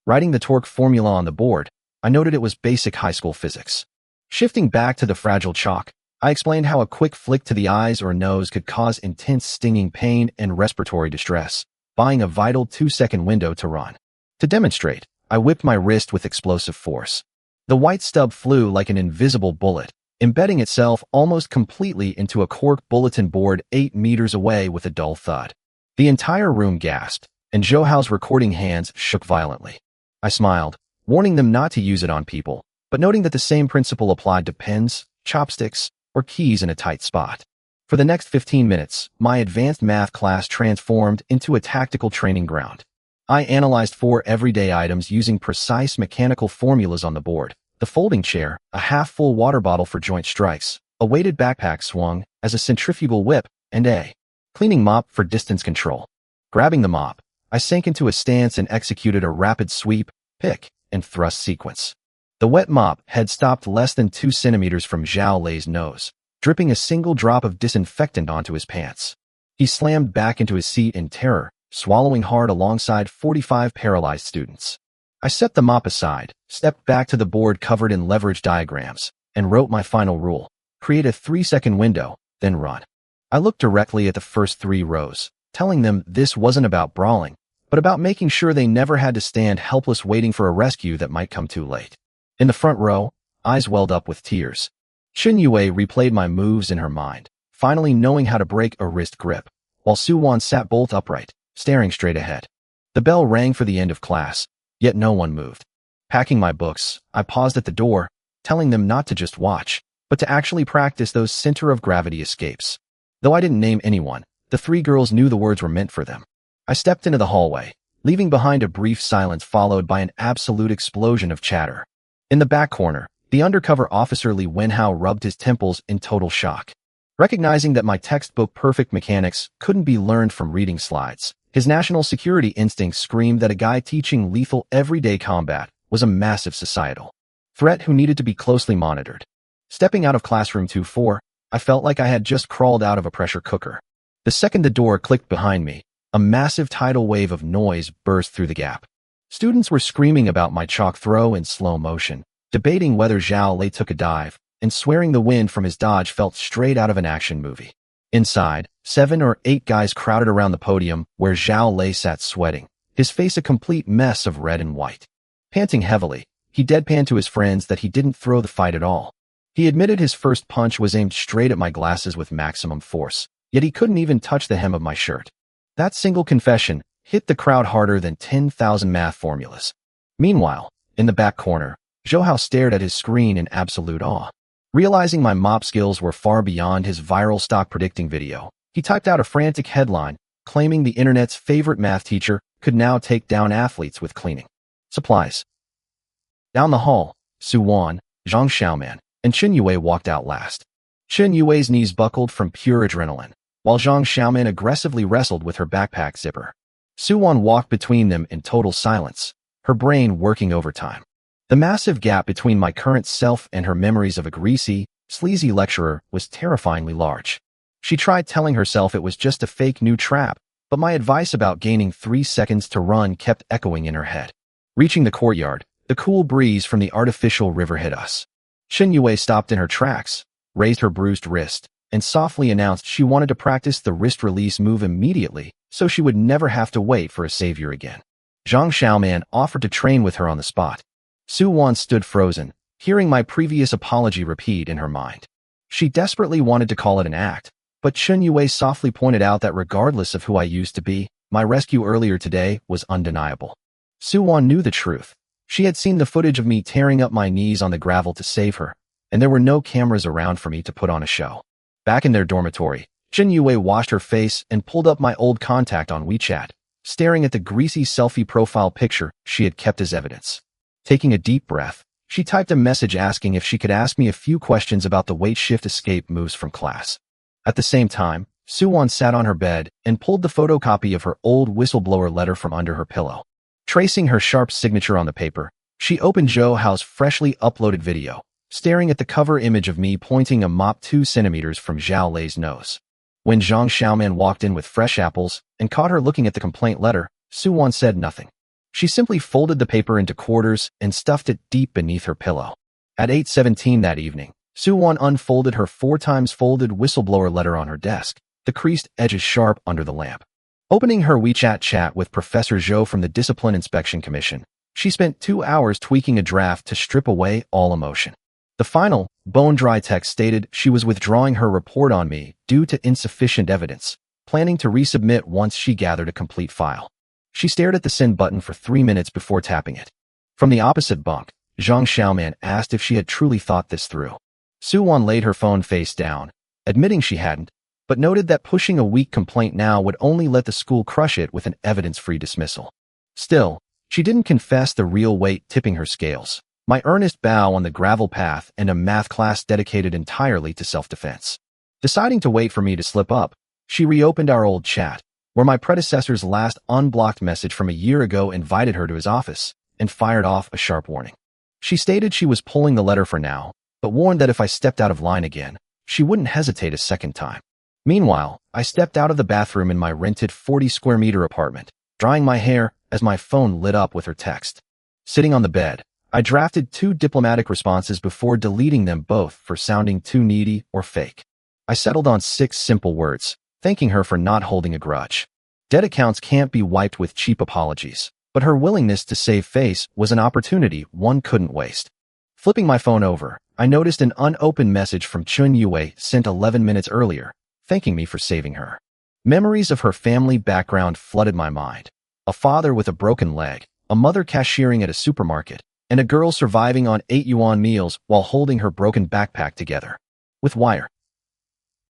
Writing the torque formula on the board, I noted it was basic high school physics. Shifting back to the fragile chalk, I explained how a quick flick to the eyes or nose could cause intense stinging pain and respiratory distress, buying a vital 2-second window to run. To demonstrate, I whipped my wrist with explosive force. The white stub flew like an invisible bullet, embedding itself almost completely into a cork bulletin board 8 meters away with a dull thud. The entire room gasped, and Zhouhao's recording hands shook violently. I smiled, warning them not to use it on people, but noting that the same principle applied to pens, chopsticks, or keys in a tight spot. For the next 15 minutes, my advanced math class transformed into a tactical training ground. I analyzed 4 everyday items using precise mechanical formulas on the board: the folding chair, a half-full water bottle for joint strikes, a weighted backpack swung as a centrifugal whip, and a cleaning mop for distance control. Grabbing the mop, I sank into a stance and executed a rapid sweep, pick, and thrust sequence. The wet mop had stopped less than 2 centimeters from Zhao Lei's nose, dripping a single drop of disinfectant onto his pants. He slammed back into his seat in terror, swallowing hard alongside 45 paralyzed students. I set the mop aside, stepped back to the board covered in leverage diagrams, and wrote my final rule: create a 3-second window, then run. I looked directly at the first 3 rows, telling them this wasn't about brawling, but about making sure they never had to stand helpless waiting for a rescue that might come too late. In the front row, eyes welled up with tears. Chen Yue replayed my moves in her mind, finally knowing how to break a wrist grip, while Su-Wan sat bolt upright, staring straight ahead. The bell rang for the end of class, yet no one moved. Packing my books, I paused at the door, telling them not to just watch, but to actually practice those center of gravity escapes. Though I didn't name anyone, the 3 girls knew the words were meant for them. I stepped into the hallway, leaving behind a brief silence followed by an absolute explosion of chatter. In the back corner, the undercover officer Li Wenhao rubbed his temples in total shock. Recognizing that my textbook perfect mechanics couldn't be learned from reading slides, his national security instincts screamed that a guy teaching lethal everyday combat was a massive societal threat who needed to be closely monitored. Stepping out of classroom 2-4, I felt like I had just crawled out of a pressure cooker. The second the door clicked behind me, a massive tidal wave of noise burst through the gap. Students were screaming about my chalk throw in slow motion, debating whether Zhao Lei took a dive, and swearing the wind from his dodge felt straight out of an action movie. Inside, 7 or 8 guys crowded around the podium where Zhao Lei sat sweating, his face a complete mess of red and white. Panting heavily, he deadpanned to his friends that he didn't throw the fight at all. He admitted his first punch was aimed straight at my glasses with maximum force, yet he couldn't even touch the hem of my shirt. That single confession hit the crowd harder than 10,000 math formulas. Meanwhile, in the back corner, Zhouhao stared at his screen in absolute awe. Realizing my mop skills were far beyond his viral stock predicting video, he typed out a frantic headline, claiming the internet's favorite math teacher could now take down athletes with cleaning supplies. Down the hall, Su-Wan, Zhang Xiaoman, and Chen Yue walked out last. Chen Yue's knees buckled from pure adrenaline, while Zhang Xiaoman aggressively wrestled with her backpack zipper. Su-Wan walked between them in total silence, her brain working overtime. The massive gap between my current self and her memories of a greasy, sleazy lecturer was terrifyingly large. She tried telling herself it was just a fake new trap, but my advice about gaining 3 seconds to run kept echoing in her head. Reaching the courtyard, the cool breeze from the artificial river hit us. Chen Yue stopped in her tracks, raised her bruised wrist, and softly announced she wanted to practice the wrist release move immediately so she would never have to wait for a savior again. Zhang Xiaoman offered to train with her on the spot. Su-Wan stood frozen, hearing my previous apology repeat in her mind. She desperately wanted to call it an act, but Chen Yue softly pointed out that regardless of who I used to be, my rescue earlier today was undeniable. Su-Wan knew the truth. She had seen the footage of me tearing up my knees on the gravel to save her, and there were no cameras around for me to put on a show. Back in their dormitory, Chen Yue washed her face and pulled up my old contact on WeChat, staring at the greasy selfie profile picture she had kept as evidence. Taking a deep breath, she typed a message asking if she could ask me a few questions about the weight shift escape moves from class. At the same time, Su-Wan sat on her bed and pulled the photocopy of her old whistleblower letter from under her pillow. Tracing her sharp signature on the paper, she opened Zhouhao's freshly uploaded video, staring at the cover image of me pointing a mop 2 centimeters from Zhao Lei's nose. When Zhang Xiaoman walked in with fresh apples and caught her looking at the complaint letter, Su-won said nothing. She simply folded the paper into quarters and stuffed it deep beneath her pillow. At 8:17 that evening, Su-won unfolded her 4 times folded whistleblower letter on her desk, the creased edges sharp under the lamp. Opening her WeChat chat with Professor Zhou from the Discipline Inspection Commission, she spent 2 hours tweaking a draft to strip away all emotion. The final, bone-dry text stated she was withdrawing her report on me due to insufficient evidence, planning to resubmit once she gathered a complete file. She stared at the send button for 3 minutes before tapping it. From the opposite bunk, Zhang Xiaoman asked if she had truly thought this through. Su-won laid her phone face down, admitting she hadn't, but noted that pushing a weak complaint now would only let the school crush it with an evidence-free dismissal. Still, she didn't confess the real weight tipping her scales. My earnest bow on the gravel path and a math class dedicated entirely to self-defense. Deciding to wait for me to slip up, she reopened our old chat, where my predecessor's last unblocked message from a year ago invited her to his office, and fired off a sharp warning. She stated she was pulling the letter for now, but warned that if I stepped out of line again, she wouldn't hesitate a second time. Meanwhile, I stepped out of the bathroom in my rented 40-square-meter apartment, drying my hair as my phone lit up with her text. Sitting on the bed, I drafted 2 diplomatic responses before deleting them both for sounding too needy or fake. I settled on 6 simple words, thanking her for not holding a grudge. Dead accounts can't be wiped with cheap apologies, but her willingness to save face was an opportunity one couldn't waste. Flipping my phone over, I noticed an unopened message from Chun Yue sent 11 minutes earlier, thanking me for saving her. Memories of her family background flooded my mind. A father with a broken leg, a mother cashiering at a supermarket, and a girl surviving on 8 yuan meals while holding her broken backpack together. With wire.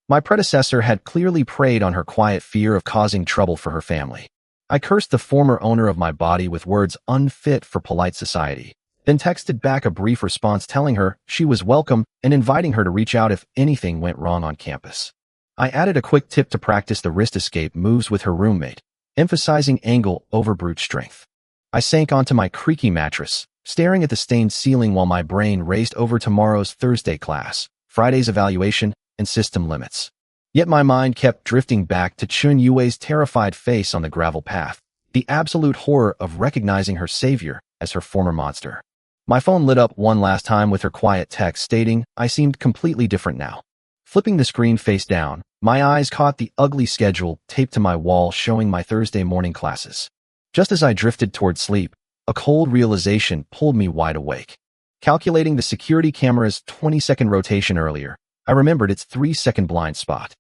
My predecessor had clearly preyed on her quiet fear of causing trouble for her family. I cursed the former owner of my body with words unfit for polite society, then texted back a brief response telling her she was welcome and inviting her to reach out if anything went wrong on campus. I added a quick tip to practice the wrist escape moves with her roommate, emphasizing angle over brute strength. I sank onto my creaky mattress, staring at the stained ceiling while my brain raced over tomorrow's Thursday class, Friday's evaluation, and system limits. Yet my mind kept drifting back to Chun Yue's terrified face on the gravel path, the absolute horror of recognizing her savior as her former monster. My phone lit up one last time with her quiet text stating I seemed completely different now. Flipping the screen face down, my eyes caught the ugly schedule taped to my wall showing my Thursday morning classes. Just as I drifted toward sleep, a cold realization pulled me wide awake. Calculating the security camera's 20-second rotation earlier, I remembered its 3-second blind spot.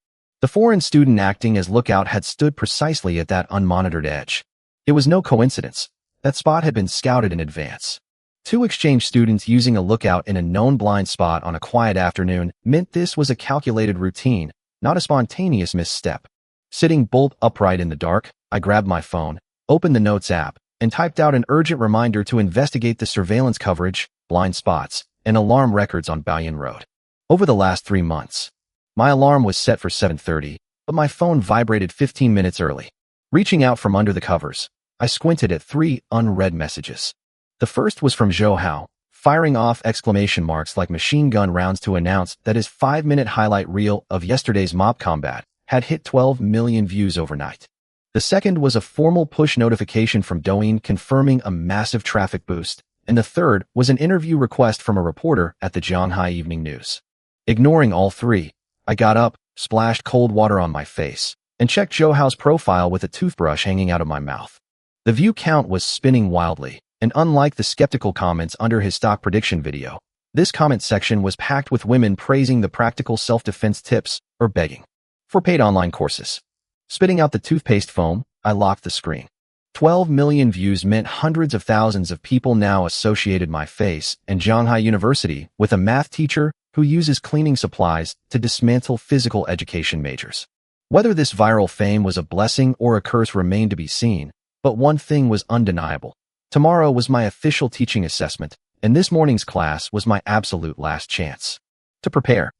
The foreign student acting as lookout had stood precisely at that unmonitored edge. It was no coincidence. That spot had been scouted in advance. 2 exchange students using a lookout in a known blind spot on a quiet afternoon meant this was a calculated routine, not a spontaneous misstep. Sitting bolt upright in the dark, I grabbed my phone, opened the Notes app, and typed out an urgent reminder to investigate the surveillance coverage, blind spots, and alarm records on Baoyan Road. Over the last 3 months, my alarm was set for 7:30, but my phone vibrated 15 minutes early. Reaching out from under the covers, I squinted at 3 unread messages. The first was from Zhou Hao, firing off exclamation marks like machine gun rounds to announce that his 5-minute highlight reel of yesterday's mob combat had hit 12 million views overnight. The second was a formal push notification from Douyin confirming a massive traffic boost, and the third was an interview request from a reporter at the Shanghai Evening News. Ignoring all 3, I got up, splashed cold water on my face, and checked Zhou Hao's profile with a toothbrush hanging out of my mouth. The view count was spinning wildly, and unlike the skeptical comments under his stock prediction video, this comment section was packed with women praising the practical self-defense tips or begging for paid online courses. Spitting out the toothpaste foam, I locked the screen. 12 million views meant hundreds of thousands of people now associated my face and Shanghai University with a math teacher who uses cleaning supplies to dismantle physical education majors. Whether this viral fame was a blessing or a curse remained to be seen, but one thing was undeniable. Tomorrow was my official teaching assessment, and this morning's class was my absolute last chance to prepare.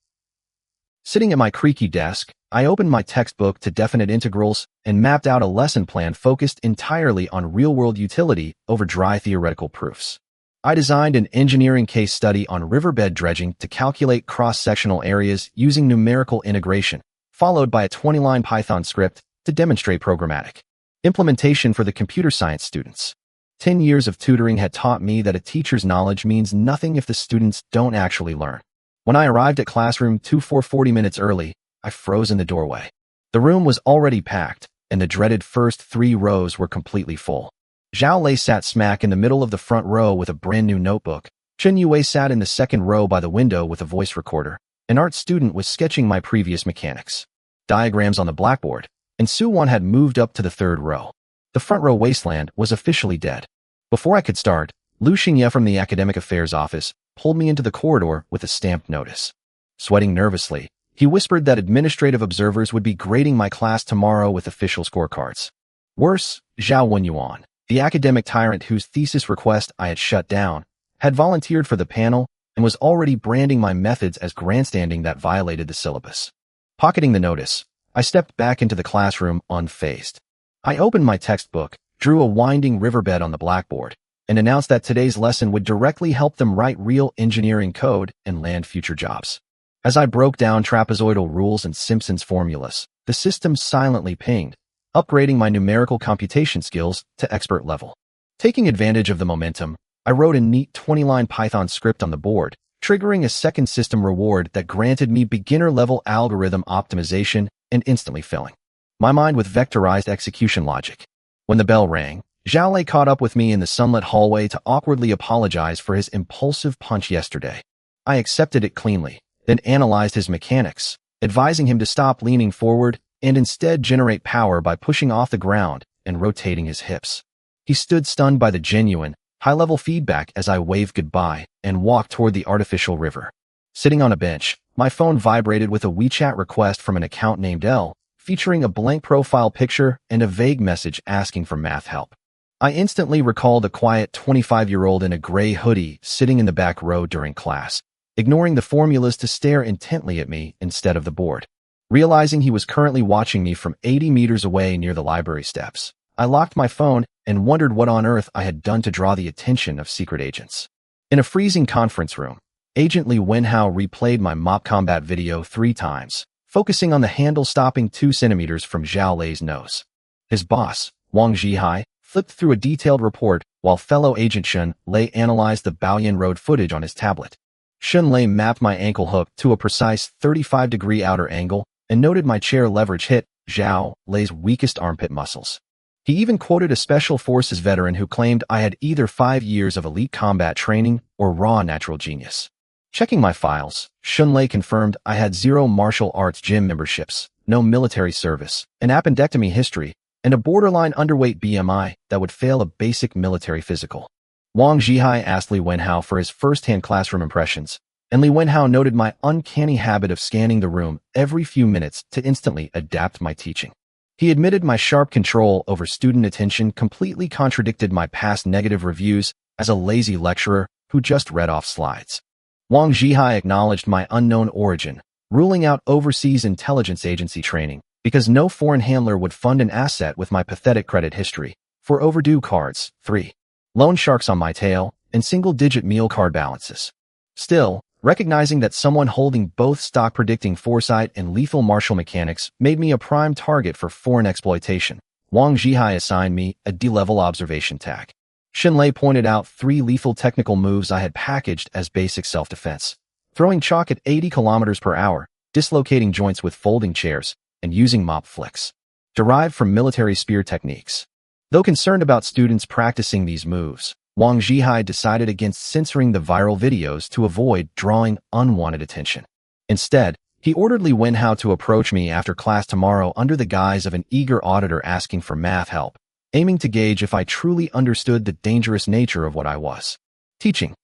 Sitting at my creaky desk, I opened my textbook to definite integrals and mapped out a lesson plan focused entirely on real-world utility over dry theoretical proofs. I designed an engineering case study on riverbed dredging to calculate cross-sectional areas using numerical integration, followed by a 20-line Python script to demonstrate programmatic implementation for the computer science students. 10 years of tutoring had taught me that a teacher's knowledge means nothing if the students don't actually learn. When I arrived at classroom 240 minutes early, I froze in the doorway. The room was already packed, and the dreaded first 3 rows were completely full. Zhao Lei sat smack in the middle of the front row with a brand new notebook. Chen Yue sat in the second row by the window with a voice recorder. An art student was sketching my previous mechanics diagrams on the blackboard, and Su Wan had moved up to the third row. The front row wasteland was officially dead. Before I could start, Lu Xingye from the Academic Affairs office pulled me into the corridor with a stamped notice. Sweating nervously, he whispered that administrative observers would be grading my class tomorrow with official scorecards. Worse, Zhao Wenyuan, the academic tyrant whose thesis request I had shut down, had volunteered for the panel and was already branding my methods as grandstanding that violated the syllabus. Pocketing the notice, I stepped back into the classroom unfazed. I opened my textbook, drew a winding riverbed on the blackboard, and announced that today's lesson would directly help them write real engineering code and land future jobs. As I broke down trapezoidal rules and Simpson's formulas, the system silently pinged, upgrading my numerical computation skills to expert level. Taking advantage of the momentum, I wrote a neat 20-line Python script on the board, triggering a second system reward that granted me beginner-level algorithm optimization and instantly filling my mind with vectorized execution logic. When the bell rang, Zhao Lei caught up with me in the sunlit hallway to awkwardly apologize for his impulsive punch yesterday. I accepted it cleanly, then analyzed his mechanics, advising him to stop leaning forward and instead generate power by pushing off the ground and rotating his hips. He stood stunned by the genuine, high-level feedback as I waved goodbye and walked toward the artificial river. Sitting on a bench, my phone vibrated with a WeChat request from an account named L, featuring a blank profile picture and a vague message asking for math help. I instantly recalled a quiet 25-year-old in a gray hoodie sitting in the back row during class, ignoring the formulas to stare intently at me instead of the board. Realizing he was currently watching me from 80 meters away near the library steps, I locked my phone and wondered what on earth I had done to draw the attention of secret agents. In a freezing conference room, Agent Li Wenhao replayed my mock combat video 3 times, focusing on the handle stopping 2 centimeters from Zhao Lei's nose. His boss, Wang Zhihai, flipped through a detailed report while fellow agent Shun Lei analyzed the Baoyan Road footage on his tablet. Shun Lei mapped my ankle hook to a precise 35-degree outer angle and noted my chair leverage hit Zhao Lei's weakest armpit muscles. He even quoted a Special Forces veteran who claimed I had either 5 years of elite combat training or raw natural genius. Checking my files, Shun Lei confirmed I had 0 martial arts gym memberships, no military service, an appendectomy history, and a borderline underweight BMI that would fail a basic military physical. Wang Zhihai asked Li Wenhao for his first-hand classroom impressions, and Li Wenhao noted my uncanny habit of scanning the room every few minutes to instantly adapt my teaching. He admitted my sharp control over student attention completely contradicted my past negative reviews as a lazy lecturer who just read off slides. Wang Zhihai acknowledged my unknown origin, ruling out overseas intelligence agency training because no foreign handler would fund an asset with my pathetic credit history, for overdue cards, 3 loan sharks on my tail, and single-digit meal card balances. Still, recognizing that someone holding both stock-predicting foresight and lethal martial mechanics made me a prime target for foreign exploitation, Wang Zhihai assigned me a D-level observation tag. Shun Lei pointed out 3 lethal technical moves I had packaged as basic self-defense: throwing chalk at 80 kilometers per hour, dislocating joints with folding chairs, and using mop flicks, derived from military spear techniques. Though concerned about students practicing these moves, Wang Zhihai decided against censoring the viral videos to avoid drawing unwanted attention. Instead, he ordered Li Wenhao to approach me after class tomorrow under the guise of an eager auditor asking for math help, aiming to gauge if I truly understood the dangerous nature of what I was teaching.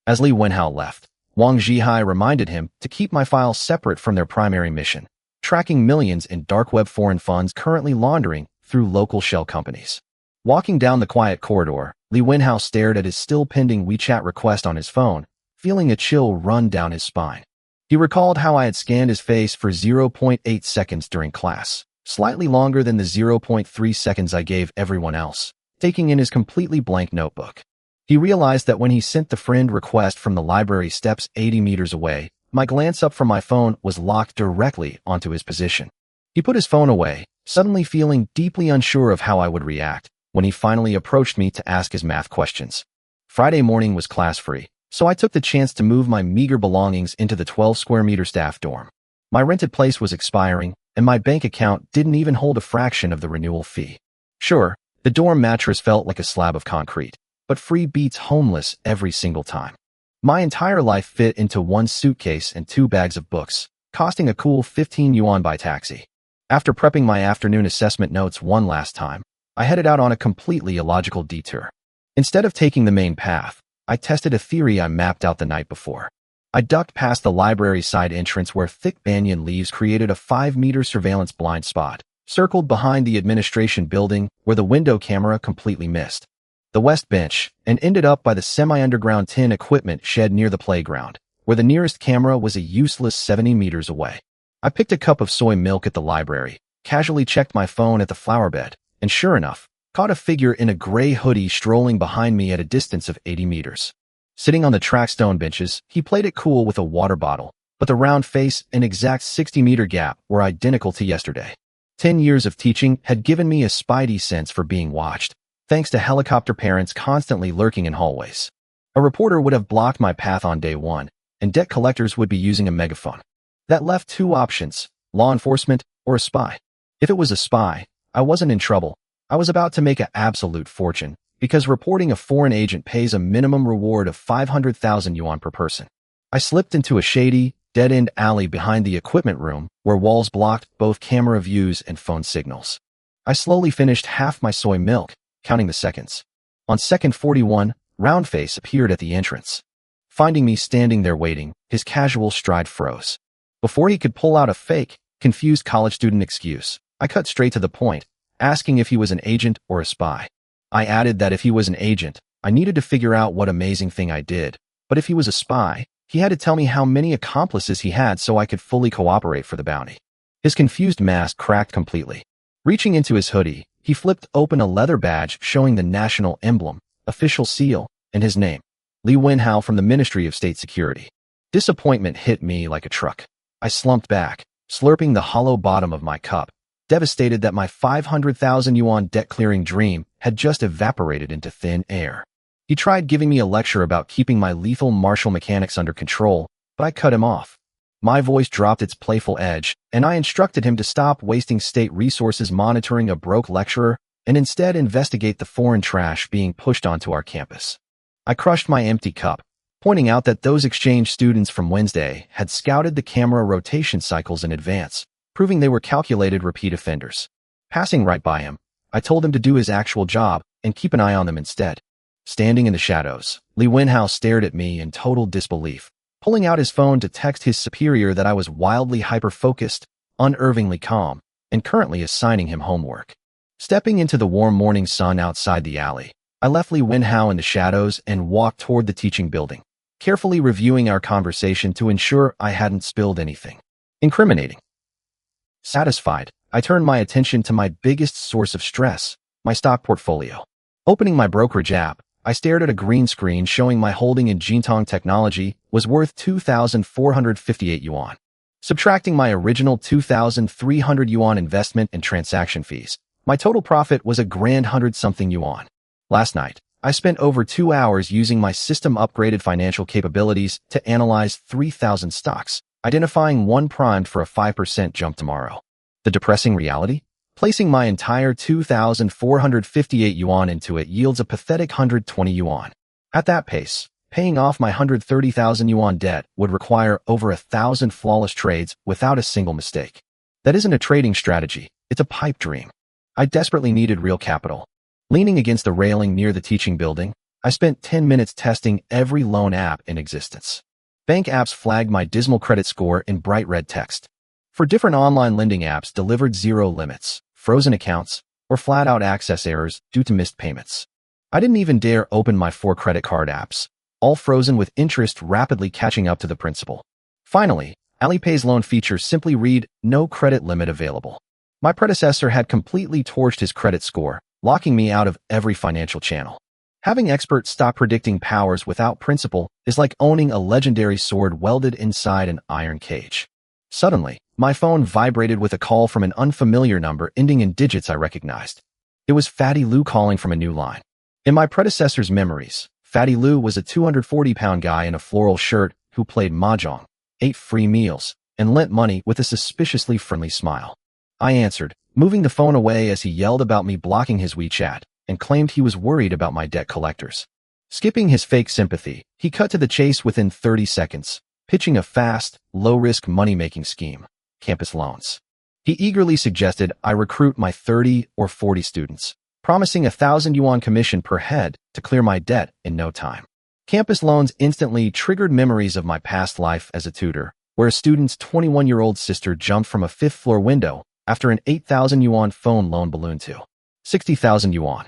As Li Wenhao left, Wang Zhihai reminded him to keep my files separate from their primary mission, tracking millions in dark web foreign funds currently laundering through local shell companies. Walking down the quiet corridor, Li Wenhao stared at his still-pending WeChat request on his phone, feeling a chill run down his spine. He recalled how I had scanned his face for 0.8 seconds during class, slightly longer than the 0.3 seconds I gave everyone else, taking in his completely blank notebook. He realized that when he sent the friend request from the library steps 80 meters away, My glance up from my phone was locked directly onto his position. He put his phone away, suddenly feeling deeply unsure of how I would react when he finally approached me to ask his math questions. Friday morning was class-free, so I took the chance to move my meager belongings into the 12-square-meter staff dorm. My rented place was expiring, and my bank account didn't even hold a fraction of the renewal fee. Sure, the dorm mattress felt like a slab of concrete, but free beats homeless every single time. My entire life fit into one suitcase and 2 bags of books, costing a cool 15 yuan by taxi. After prepping my afternoon assessment notes one last time, I headed out on a completely illogical detour. Instead of taking the main path, I tested a theory I mapped out the night before. I ducked past the library side entrance where thick banyan leaves created a 5-meter surveillance blind spot, circled behind the administration building where the window camera completely missed the west bench, and ended up by the semi-underground tin equipment shed near the playground, where the nearest camera was a useless 70 meters away. I picked a cup of soy milk at the library, casually checked my phone at the flower bed, and sure enough, caught a figure in a gray hoodie strolling behind me at a distance of 80 meters. Sitting on the track stone benches, he played it cool with a water bottle, but the round face and exact 60-meter gap were identical to yesterday. 10 years of teaching had given me a spidey sense for being watched, thanks to helicopter parents constantly lurking in hallways. A reporter would have blocked my path on day one, and debt collectors would be using a megaphone. That left 2 options, law enforcement or a spy. If it was a spy, I wasn't in trouble. I was about to make an absolute fortune, because reporting a foreign agent pays a minimum reward of 500,000 yuan per person. I slipped into a shady, dead-end alley behind the equipment room where walls blocked both camera views and phone signals. I slowly finished half my soy milk, counting the seconds. On second 41, Roundface appeared at the entrance. Finding me standing there waiting, his casual stride froze. Before he could pull out a fake, confused college student excuse, I cut straight to the point, asking if he was an agent or a spy. I added that if he was an agent, I needed to figure out what amazing thing I did, but if he was a spy, he had to tell me how many accomplices he had so I could fully cooperate for the bounty. His confused mask cracked completely. Reaching into his hoodie, he flipped open a leather badge showing the national emblem, official seal, and his name, Li Wenhao from the Ministry of State Security. Disappointment hit me like a truck. I slumped back, slurping the hollow bottom of my cup, devastated that my 500,000 yuan debt-clearing dream had just evaporated into thin air. He tried giving me a lecture about keeping my lethal martial mechanics under control, but I cut him off. My voice dropped its playful edge, and I instructed him to stop wasting state resources monitoring a broke lecturer and instead investigate the foreign trash being pushed onto our campus. I crushed my empty cup, pointing out that those exchange students from Wednesday had scouted the camera rotation cycles in advance, proving they were calculated repeat offenders. Passing right by him, I told him to do his actual job and keep an eye on them instead. Standing in the shadows, Li Wenhao stared at me in total disbelief, pulling out his phone to text his superior that I was wildly hyper-focused, unnervingly calm, and currently assigning him homework. Stepping into the warm morning sun outside the alley, I left Li Wenhao in the shadows and walked toward the teaching building, carefully reviewing our conversation to ensure I hadn't spilled anything incriminating. Satisfied, I turned my attention to my biggest source of stress, my stock portfolio. Opening my brokerage app, I stared at a green screen showing my holding in Jintong Technology was worth 2,458 yuan. Subtracting my original 2,300 yuan investment and transaction fees, my total profit was a grand 100-something yuan. Last night, I spent over 2 hours using my system-upgraded financial capabilities to analyze 3,000 stocks, identifying one primed for a 5% jump tomorrow. The depressing reality? Placing my entire 2,458 yuan into it yields a pathetic 120 yuan. At that pace, paying off my 130,000 yuan debt would require over 1,000 flawless trades without a single mistake. That isn't a trading strategy, it's a pipe dream. I desperately needed real capital. Leaning against the railing near the teaching building, I spent 10 minutes testing every loan app in existence. Bank apps flagged my dismal credit score in bright red text. For different online lending apps delivered zero limits, frozen accounts, or flat-out access errors due to missed payments. I didn't even dare open my 4 credit card apps, all frozen with interest rapidly catching up to the principal. Finally, Alipay's loan features simply read, "No credit limit available." My predecessor had completely torched his credit score, locking me out of every financial channel. Having experts stop predicting powers without principle is like owning a legendary sword welded inside an iron cage. Suddenly, my phone vibrated with a call from an unfamiliar number ending in digits I recognized. It was Fatty Lou calling from a new line. In my predecessor's memories, Fatty Lou was a 240-pound guy in a floral shirt who played mahjong, ate free meals, and lent money with a suspiciously friendly smile. I answered, moving the phone away as he yelled about me blocking his WeChat and claimed he was worried about my debt collectors. Skipping his fake sympathy, he cut to the chase within 30 seconds, pitching a fast, low-risk money-making scheme, campus loans. He eagerly suggested I recruit my 30 or 40 students, promising 1,000 yuan commission per head to clear my debt in no time. Campus loans instantly triggered memories of my past life as a tutor, where a student's 21-year-old sister jumped from a fifth-floor window after an 8,000 yuan phone loan ballooned to 60,000 yuan.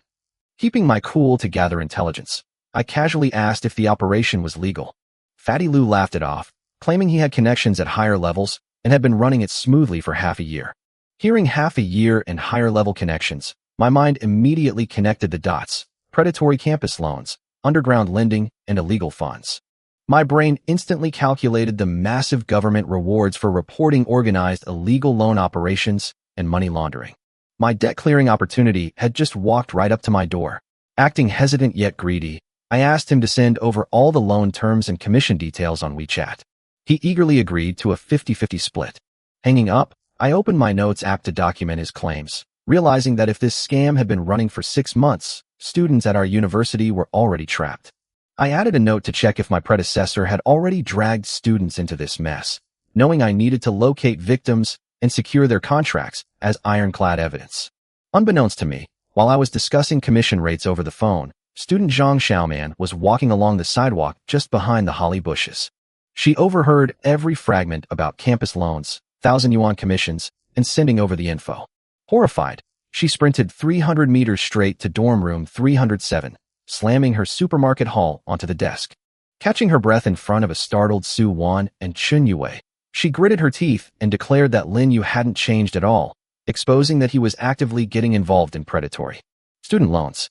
Keeping my cool to gather intelligence, I casually asked if the operation was legal. Fatty Lou laughed it off, claiming he had connections at higher levels and had been running it smoothly for half a year. Hearing half a year and higher-level connections, my mind immediately connected the dots: predatory campus loans, underground lending, and illegal funds. My brain instantly calculated the massive government rewards for reporting organized illegal loan operations and money laundering. My debt-clearing opportunity had just walked right up to my door. Acting hesitant yet greedy, I asked him to send over all the loan terms and commission details on WeChat. He eagerly agreed to a 50-50 split. Hanging up, I opened my notes app to document his claims, realizing that if this scam had been running for 6 months, students at our university were already trapped. I added a note to check if my predecessor had already dragged students into this mess, knowing I needed to locate victims and secure their contracts as ironclad evidence. Unbeknownst to me, while I was discussing commission rates over the phone, student Zhang Xiaoman was walking along the sidewalk just behind the holly bushes. She overheard every fragment about campus loans, 1,000 yuan commissions, and sending over the info. Horrified, she sprinted 300 meters straight to dorm room 307, slamming her supermarket haul onto the desk. Catching her breath in front of a startled Su Wan and Chun Yue, she gritted her teeth and declared that Lin Yu hadn't changed at all, exposing that he was actively getting involved in predatory student loans.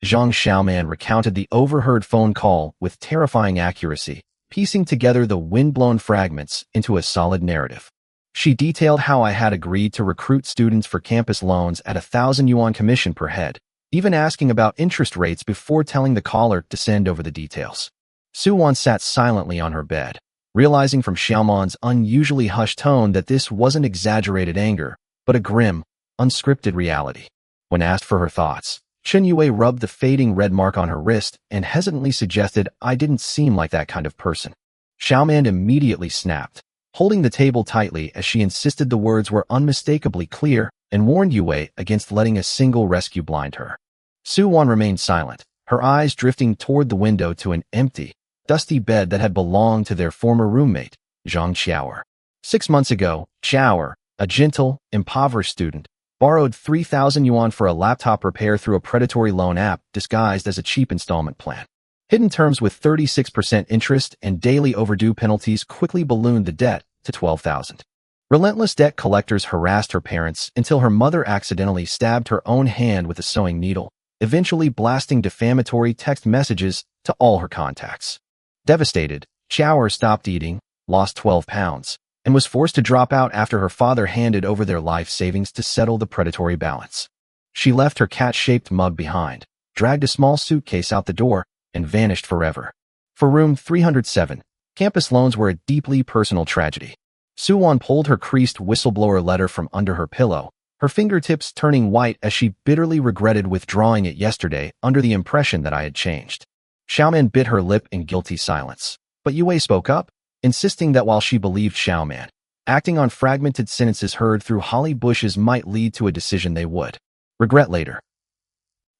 Zhang Xiaoman recounted the overheard phone call with terrifying accuracy, piecing together the wind-blown fragments into a solid narrative. She detailed how I had agreed to recruit students for campus loans at 1,000 yuan commission per head, even asking about interest rates before telling the caller to send over the details. Su Wan sat silently on her bed, realizing from Xiaoman's unusually hushed tone that this wasn't exaggerated anger, but a grim, unscripted reality. When asked for her thoughts, Chen Yue rubbed the fading red mark on her wrist and hesitantly suggested I didn't seem like that kind of person. Xiaoman immediately snapped, holding the table tightly as she insisted the words were unmistakably clear and warned Yue against letting a single rescue blind her. Su Wan remained silent, her eyes drifting toward the window to an empty, dusty bed that had belonged to their former roommate, Zhang Xiaoer. 6 months ago, Xiaoer, a gentle, impoverished student, borrowed 3,000 yuan for a laptop repair through a predatory loan app disguised as a cheap installment plan. Hidden terms with 36% interest and daily overdue penalties quickly ballooned the debt to 12,000. Relentless debt collectors harassed her parents until her mother accidentally stabbed her own hand with a sewing needle, eventually blasting defamatory text messages to all her contacts. Devastated, Xiaoer stopped eating, lost 12 pounds, and was forced to drop out after her father handed over their life savings to settle the predatory balance. She left her cat-shaped mug behind, dragged a small suitcase out the door, and vanished forever. For room 307, campus loans were a deeply personal tragedy. Su Wan pulled her creased whistleblower letter from under her pillow, her fingertips turning white as she bitterly regretted withdrawing it yesterday under the impression that I had changed. Xiaoman bit her lip in guilty silence, but Yue spoke up, insisting that while she believed Xiaoman, acting on fragmented sentences heard through holly bushes might lead to a decision they would regret later.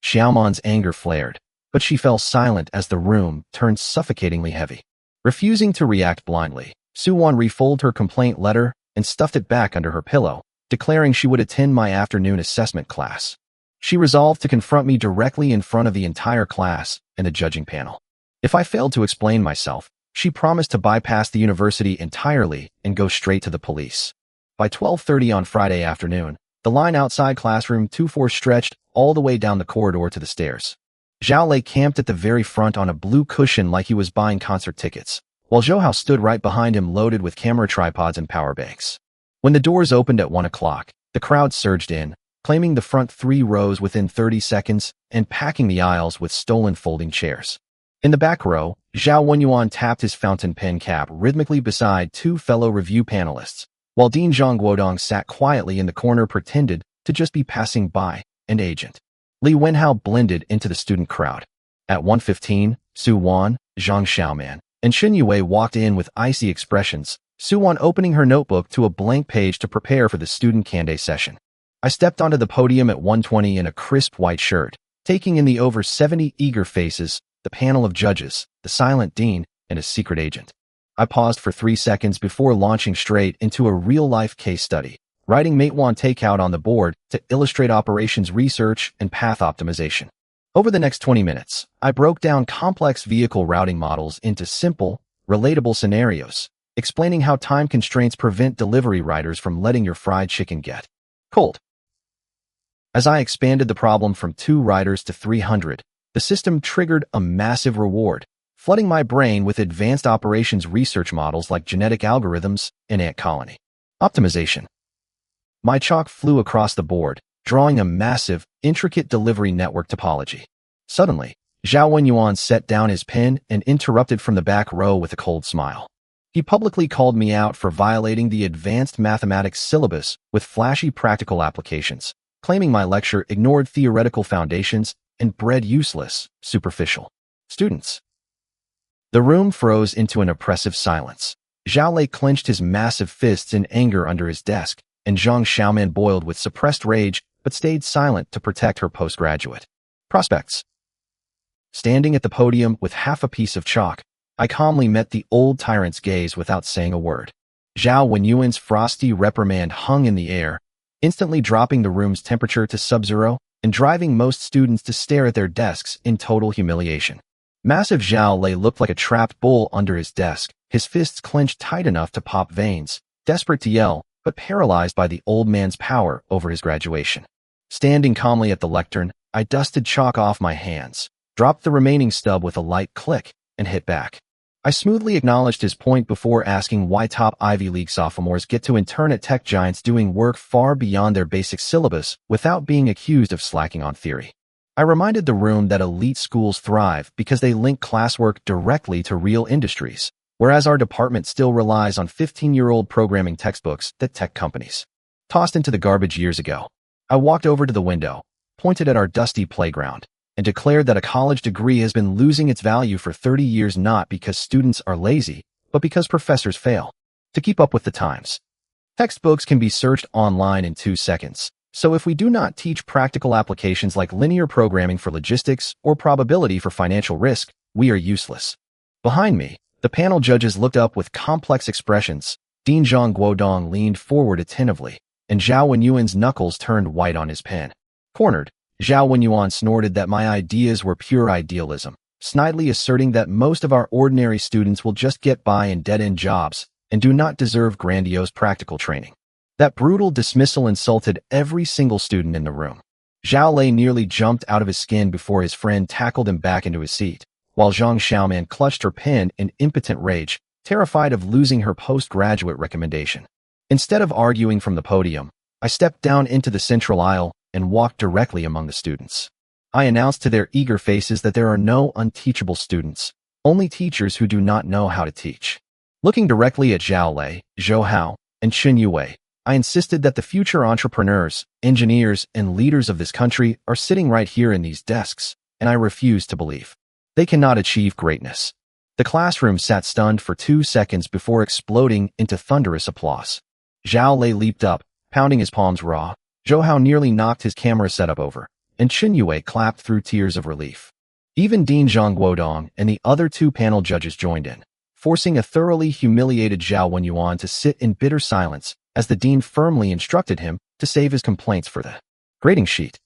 Xiaoman's anger flared, but she fell silent as the room turned suffocatingly heavy. Refusing to react blindly, Su Wan refolded her complaint letter and stuffed it back under her pillow, declaring she would attend my afternoon assessment class. She resolved to confront me directly in front of the entire class and the judging panel. If I failed to explain myself, she promised to bypass the university entirely and go straight to the police. By 12:30 on Friday afternoon, the line outside classroom 24 stretched all the way down the corridor to the stairs. Zhao Lei camped at the very front on a blue cushion like he was buying concert tickets, while Zhou Hao stood right behind him loaded with camera tripods and power banks. When the doors opened at 1 o'clock, the crowd surged in, claiming the front 3 rows within 30 seconds and packing the aisles with stolen folding chairs. In the back row, Zhao Wenyuan tapped his fountain pen cap rhythmically beside 2 fellow review panelists, while Dean Zhongguodong sat quietly in the corner pretended to just be passing by, an agent. Li Wenhao blended into the student crowd. At 1:15, Su Wan, Zhang Xiaoman, and Xin Yue walked in with icy expressions, Su Wan opening her notebook to a blank page to prepare for the student Candé session. I stepped onto the podium at 1:20 in a crisp white shirt, taking in the over 70 eager faces, the panel of judges, the silent dean, and his secret agent. I paused for 3 seconds before launching straight into a real-life case study, writing Matewan Takeout on the board to illustrate operations research and path optimization. Over the next 20 minutes, I broke down complex vehicle routing models into simple, relatable scenarios, explaining how time constraints prevent delivery riders from letting your fried chicken get cold. As I expanded the problem from 2 riders to 300, the system triggered a massive reward, flooding my brain with advanced operations research models like genetic algorithms and ant colony optimization. My chalk flew across the board, drawing a massive, intricate delivery network topology. Suddenly, Zhao Wenyuan set down his pen and interrupted from the back row with a cold smile. He publicly called me out for violating the advanced mathematics syllabus with flashy practical applications, claiming my lecture ignored theoretical foundations and bred useless, superficial students. The room froze into an oppressive silence. Zhao Lei clenched his massive fists in anger under his desk, and Zhang Xiaoman boiled with suppressed rage but stayed silent to protect her postgraduate prospects. Standing at the podium with half a piece of chalk, I calmly met the old tyrant's gaze without saying a word. Zhao Wenyuan's frosty reprimand hung in the air, instantly dropping the room's temperature to sub-zero and driving most students to stare at their desks in total humiliation. Massive Zhao Lei looked like a trapped bull under his desk, his fists clenched tight enough to pop veins, desperate to yell, but paralyzed by the old man's power over his graduation. Standing calmly at the lectern, I dusted chalk off my hands, dropped the remaining stub with a light click, and hit back. I smoothly acknowledged his point before asking why top Ivy League sophomores get to intern at tech giants doing work far beyond their basic syllabus without being accused of slacking on theory. I reminded the room that elite schools thrive because they link classwork directly to real industries, whereas our department still relies on 15-year-old programming textbooks that tech companies tossed into the garbage years ago. I walked over to the window, pointed at our dusty playground, and declared that a college degree has been losing its value for 30 years not because students are lazy, but because professors fail to keep up with the times. Textbooks can be searched online in 2 seconds, so if we do not teach practical applications like linear programming for logistics or probability for financial risk, we are useless. Behind me, the panel judges looked up with complex expressions. Dean Zhongguodong leaned forward attentively, and Zhao Wenyuan's knuckles turned white on his pen. Cornered, Zhao Wenyuan snorted that my ideas were pure idealism, snidely asserting that most of our ordinary students will just get by in dead-end jobs and do not deserve grandiose practical training. That brutal dismissal insulted every single student in the room. Zhao Lei nearly jumped out of his skin before his friend tackled him back into his seat, while Zhang Xiaoman clutched her pen in impotent rage, terrified of losing her postgraduate recommendation. Instead of arguing from the podium, I stepped down into the central aisle and walked directly among the students. I announced to their eager faces that there are no unteachable students, only teachers who do not know how to teach. Looking directly at Zhao Lei, Zhou Hao, and Xin Yue, I insisted that the future entrepreneurs, engineers, and leaders of this country are sitting right here in these desks, and I refuse to believe they cannot achieve greatness. The classroom sat stunned for 2 seconds before exploding into thunderous applause. Zhao Lei leaped up, pounding his palms raw. Zhou Hao nearly knocked his camera setup over, and Xin Yue clapped through tears of relief. Even Dean Zhongguodong and the other 2 panel judges joined in, forcing a thoroughly humiliated Zhao Wenyuan to sit in bitter silence as the dean firmly instructed him to save his complaints for the grading sheet.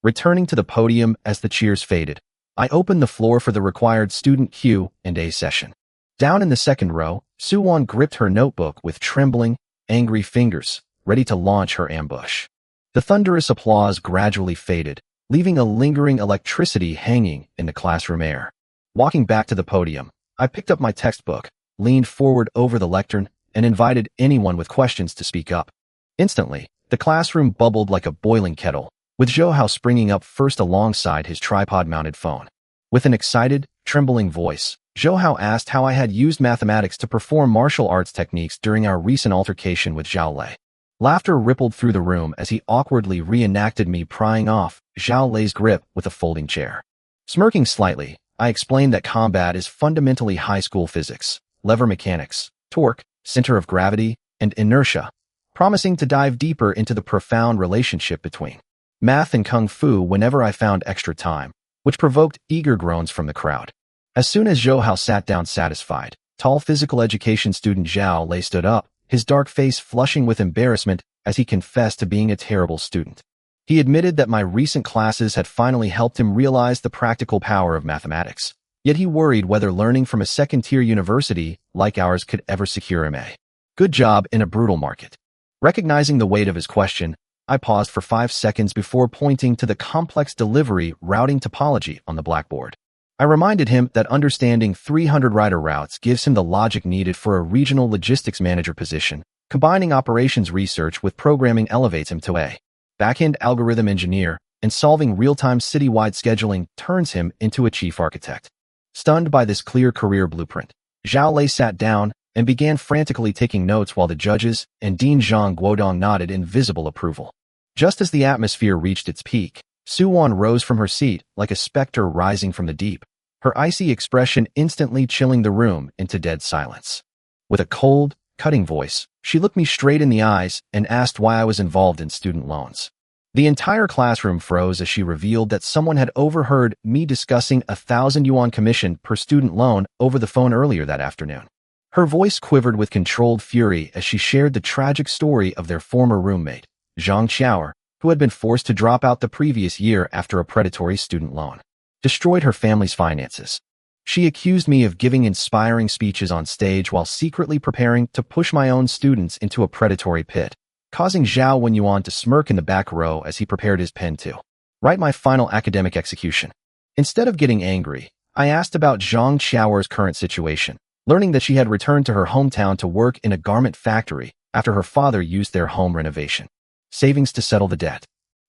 Returning to the podium as the cheers faded, I opened the floor for the required student Q&A session. Down in the second row, Su Wan gripped her notebook with trembling, angry fingers, ready to launch her ambush. The thunderous applause gradually faded, leaving a lingering electricity hanging in the classroom air. Walking back to the podium, I picked up my textbook, leaned forward over the lectern, and invited anyone with questions to speak up. Instantly, the classroom bubbled like a boiling kettle, with Zhou springing up first alongside his tripod-mounted phone. With an excited, trembling voice, Zhou asked how I had used mathematics to perform martial arts techniques during our recent altercation with Zhao Lei. Laughter rippled through the room as he awkwardly reenacted me prying off Zhao Lei's grip with a folding chair. Smirking slightly, I explained that combat is fundamentally high school physics, lever mechanics, torque, center of gravity, and inertia, promising to dive deeper into the profound relationship between math and kung fu whenever I found extra time, which provoked eager groans from the crowd. As soon as Zhou sat down satisfied, tall physical education student Zhao Lei stood up, his dark face flushing with embarrassment as he confessed to being a terrible student. He admitted that my recent classes had finally helped him realize the practical power of mathematics, yet he worried whether learning from a second-tier university like ours could ever secure him a good job in a brutal market. Recognizing the weight of his question, I paused for 5 seconds before pointing to the complex delivery routing topology on the blackboard. I reminded him that understanding 300 rider routes gives him the logic needed for a regional logistics manager position. Combining operations research with programming elevates him to a back-end algorithm engineer, and solving real-time citywide scheduling turns him into a chief architect. Stunned by this clear career blueprint, Zhao Lei sat down and began frantically taking notes while the judges and Dean Zhang Guodong nodded in visible approval. Just as the atmosphere reached its peak, Suwan rose from her seat like a specter rising from the deep, her icy expression instantly chilling the room into dead silence. With a cold, cutting voice, she looked me straight in the eyes and asked why I was involved in student loans. The entire classroom froze as she revealed that someone had overheard me discussing a 1,000 yuan commission per student loan over the phone earlier that afternoon. Her voice quivered with controlled fury as she shared the tragic story of their former roommate, Zhang Xiaoer, who had been forced to drop out the previous year after a predatory student loan destroyed her family's finances. She accused me of giving inspiring speeches on stage while secretly preparing to push my own students into a predatory pit, causing Zhao Wenyuan to smirk in the back row as he prepared his pen to write my final academic execution. Instead of getting angry, I asked about Zhang Xiaoer's current situation, learning that she had returned to her hometown to work in a garment factory after her father used their home renovation savings to settle the debt.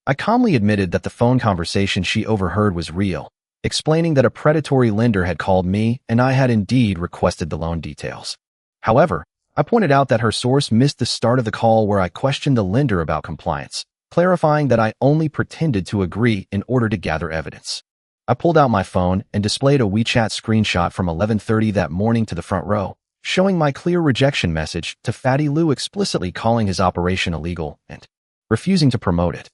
I calmly admitted that the phone conversation she overheard was real, explaining that a predatory lender had called me and I had indeed requested the loan details. However, I pointed out that her source missed the start of the call where I questioned the lender about compliance, clarifying that I only pretended to agree in order to gather evidence. I pulled out my phone and displayed a WeChat screenshot from 11:30 that morning to the front row, showing my clear rejection message to Fatty Liu explicitly calling his operation illegal and refusing to promote it.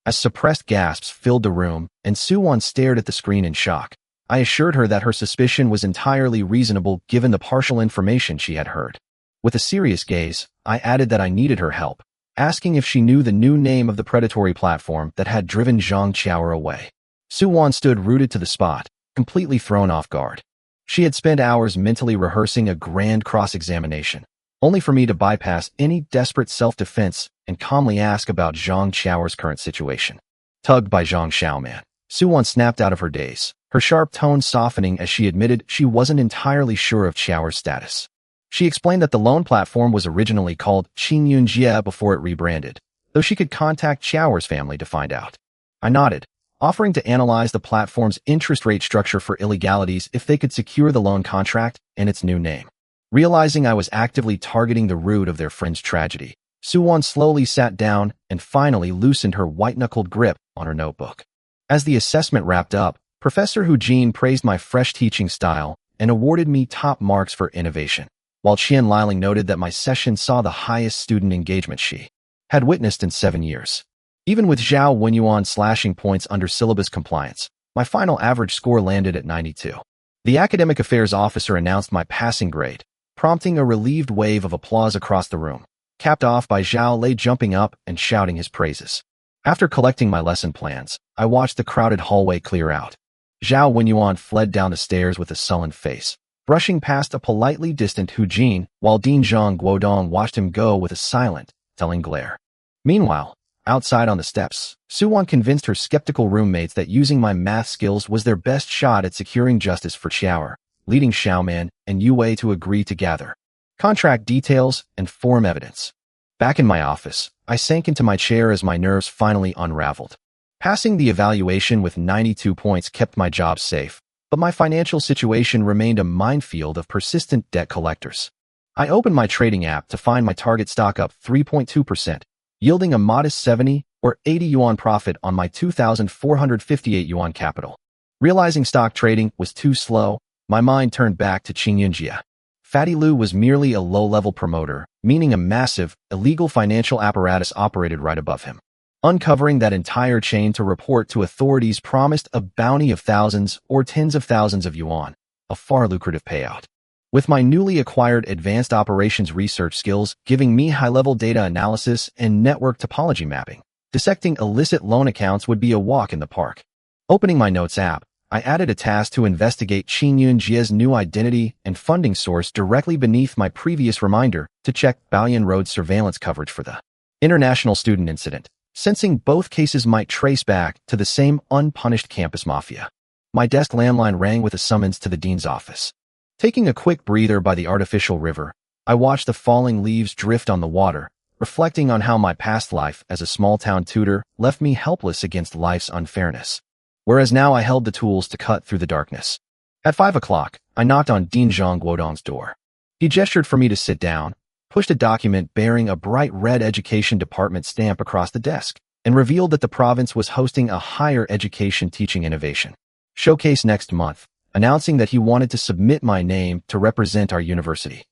As suppressed gasps filled the room and Suwon stared at the screen in shock, I assured her that her suspicion was entirely reasonable given the partial information she had heard. With a serious gaze, I added that I needed her help, asking if she knew the new name of the predatory platform that had driven Zhang Xiaoer away. Suwon stood rooted to the spot, completely thrown off guard. She had spent hours mentally rehearsing a grand cross-examination, only for me to bypass any desperate self-defense and calmly ask about Zhang Xiaoer's current situation. Tugged by Zhang Xiaoman, Suwon snapped out of her daze, her sharp tone softening as she admitted she wasn't entirely sure of Xiaoer's status. She explained that the loan platform was originally called Qingyun Jie before it rebranded, though she could contact Xiaoer's family to find out. I nodded, offering to analyze the platform's interest rate structure for illegalities if they could secure the loan contract and its new name. Realizing I was actively targeting the root of their friend's tragedy, Suwon slowly sat down and finally loosened her white-knuckled grip on her notebook. As the assessment wrapped up, Professor Hu Jin praised my fresh teaching style and awarded me top marks for innovation, while Qian Liling noted that my session saw the highest student engagement she had witnessed in 7 years. Even with Zhao Wenyuan slashing points under syllabus compliance, my final average score landed at 92. The academic affairs officer announced my passing grade, prompting a relieved wave of applause across the room, capped off by Zhao Lei jumping up and shouting his praises. After collecting my lesson plans, I watched the crowded hallway clear out. Zhao Wenyuan fled down the stairs with a sullen face, brushing past a politely distant Hu Jin, while Dean Zhang Guodong watched him go with a silent, telling glare. Meanwhile, Outside on the steps, Suwon convinced her skeptical roommates that using my math skills was their best shot at securing justice for Xiaoer, leading Xiaoman and Yue to agree to gather contract details and form evidence. Back in my office, I sank into my chair as my nerves finally unraveled. Passing the evaluation with 92 points kept my job safe, but my financial situation remained a minefield of persistent debt collectors. I opened my trading app to find my target stock up 3.2%, yielding a modest 70 or 80 yuan profit on my 2,458 yuan capital. Realizing stock trading was too slow, my mind turned back to Qingyunjia. Fatty Lu was merely a low-level promoter, meaning a massive, illegal financial apparatus operated right above him. Uncovering that entire chain to report to authorities promised a bounty of thousands or tens of thousands of yuan, a far lucrative payout. With my newly acquired advanced operations research skills giving me high-level data analysis and network topology mapping, dissecting illicit loan accounts would be a walk in the park. Opening my notes app, I added a task to investigate Qin Jia's new identity and funding source directly beneath my previous reminder to check Baoyan Road surveillance coverage for the international student incident, sensing both cases might trace back to the same unpunished campus mafia. My desk landline rang with a summons to the dean's office. Taking a quick breather by the artificial river, I watched the falling leaves drift on the water, reflecting on how my past life as a small-town tutor left me helpless against life's unfairness. Whereas now I held the tools to cut through the darkness. At 5 o'clock, I knocked on Dean Zhang Guodong's door. He gestured for me to sit down, pushed a document bearing a bright red education department stamp across the desk, and revealed that the province was hosting a higher education teaching innovation showcase next month, announcing that he wanted to submit my name to represent our university.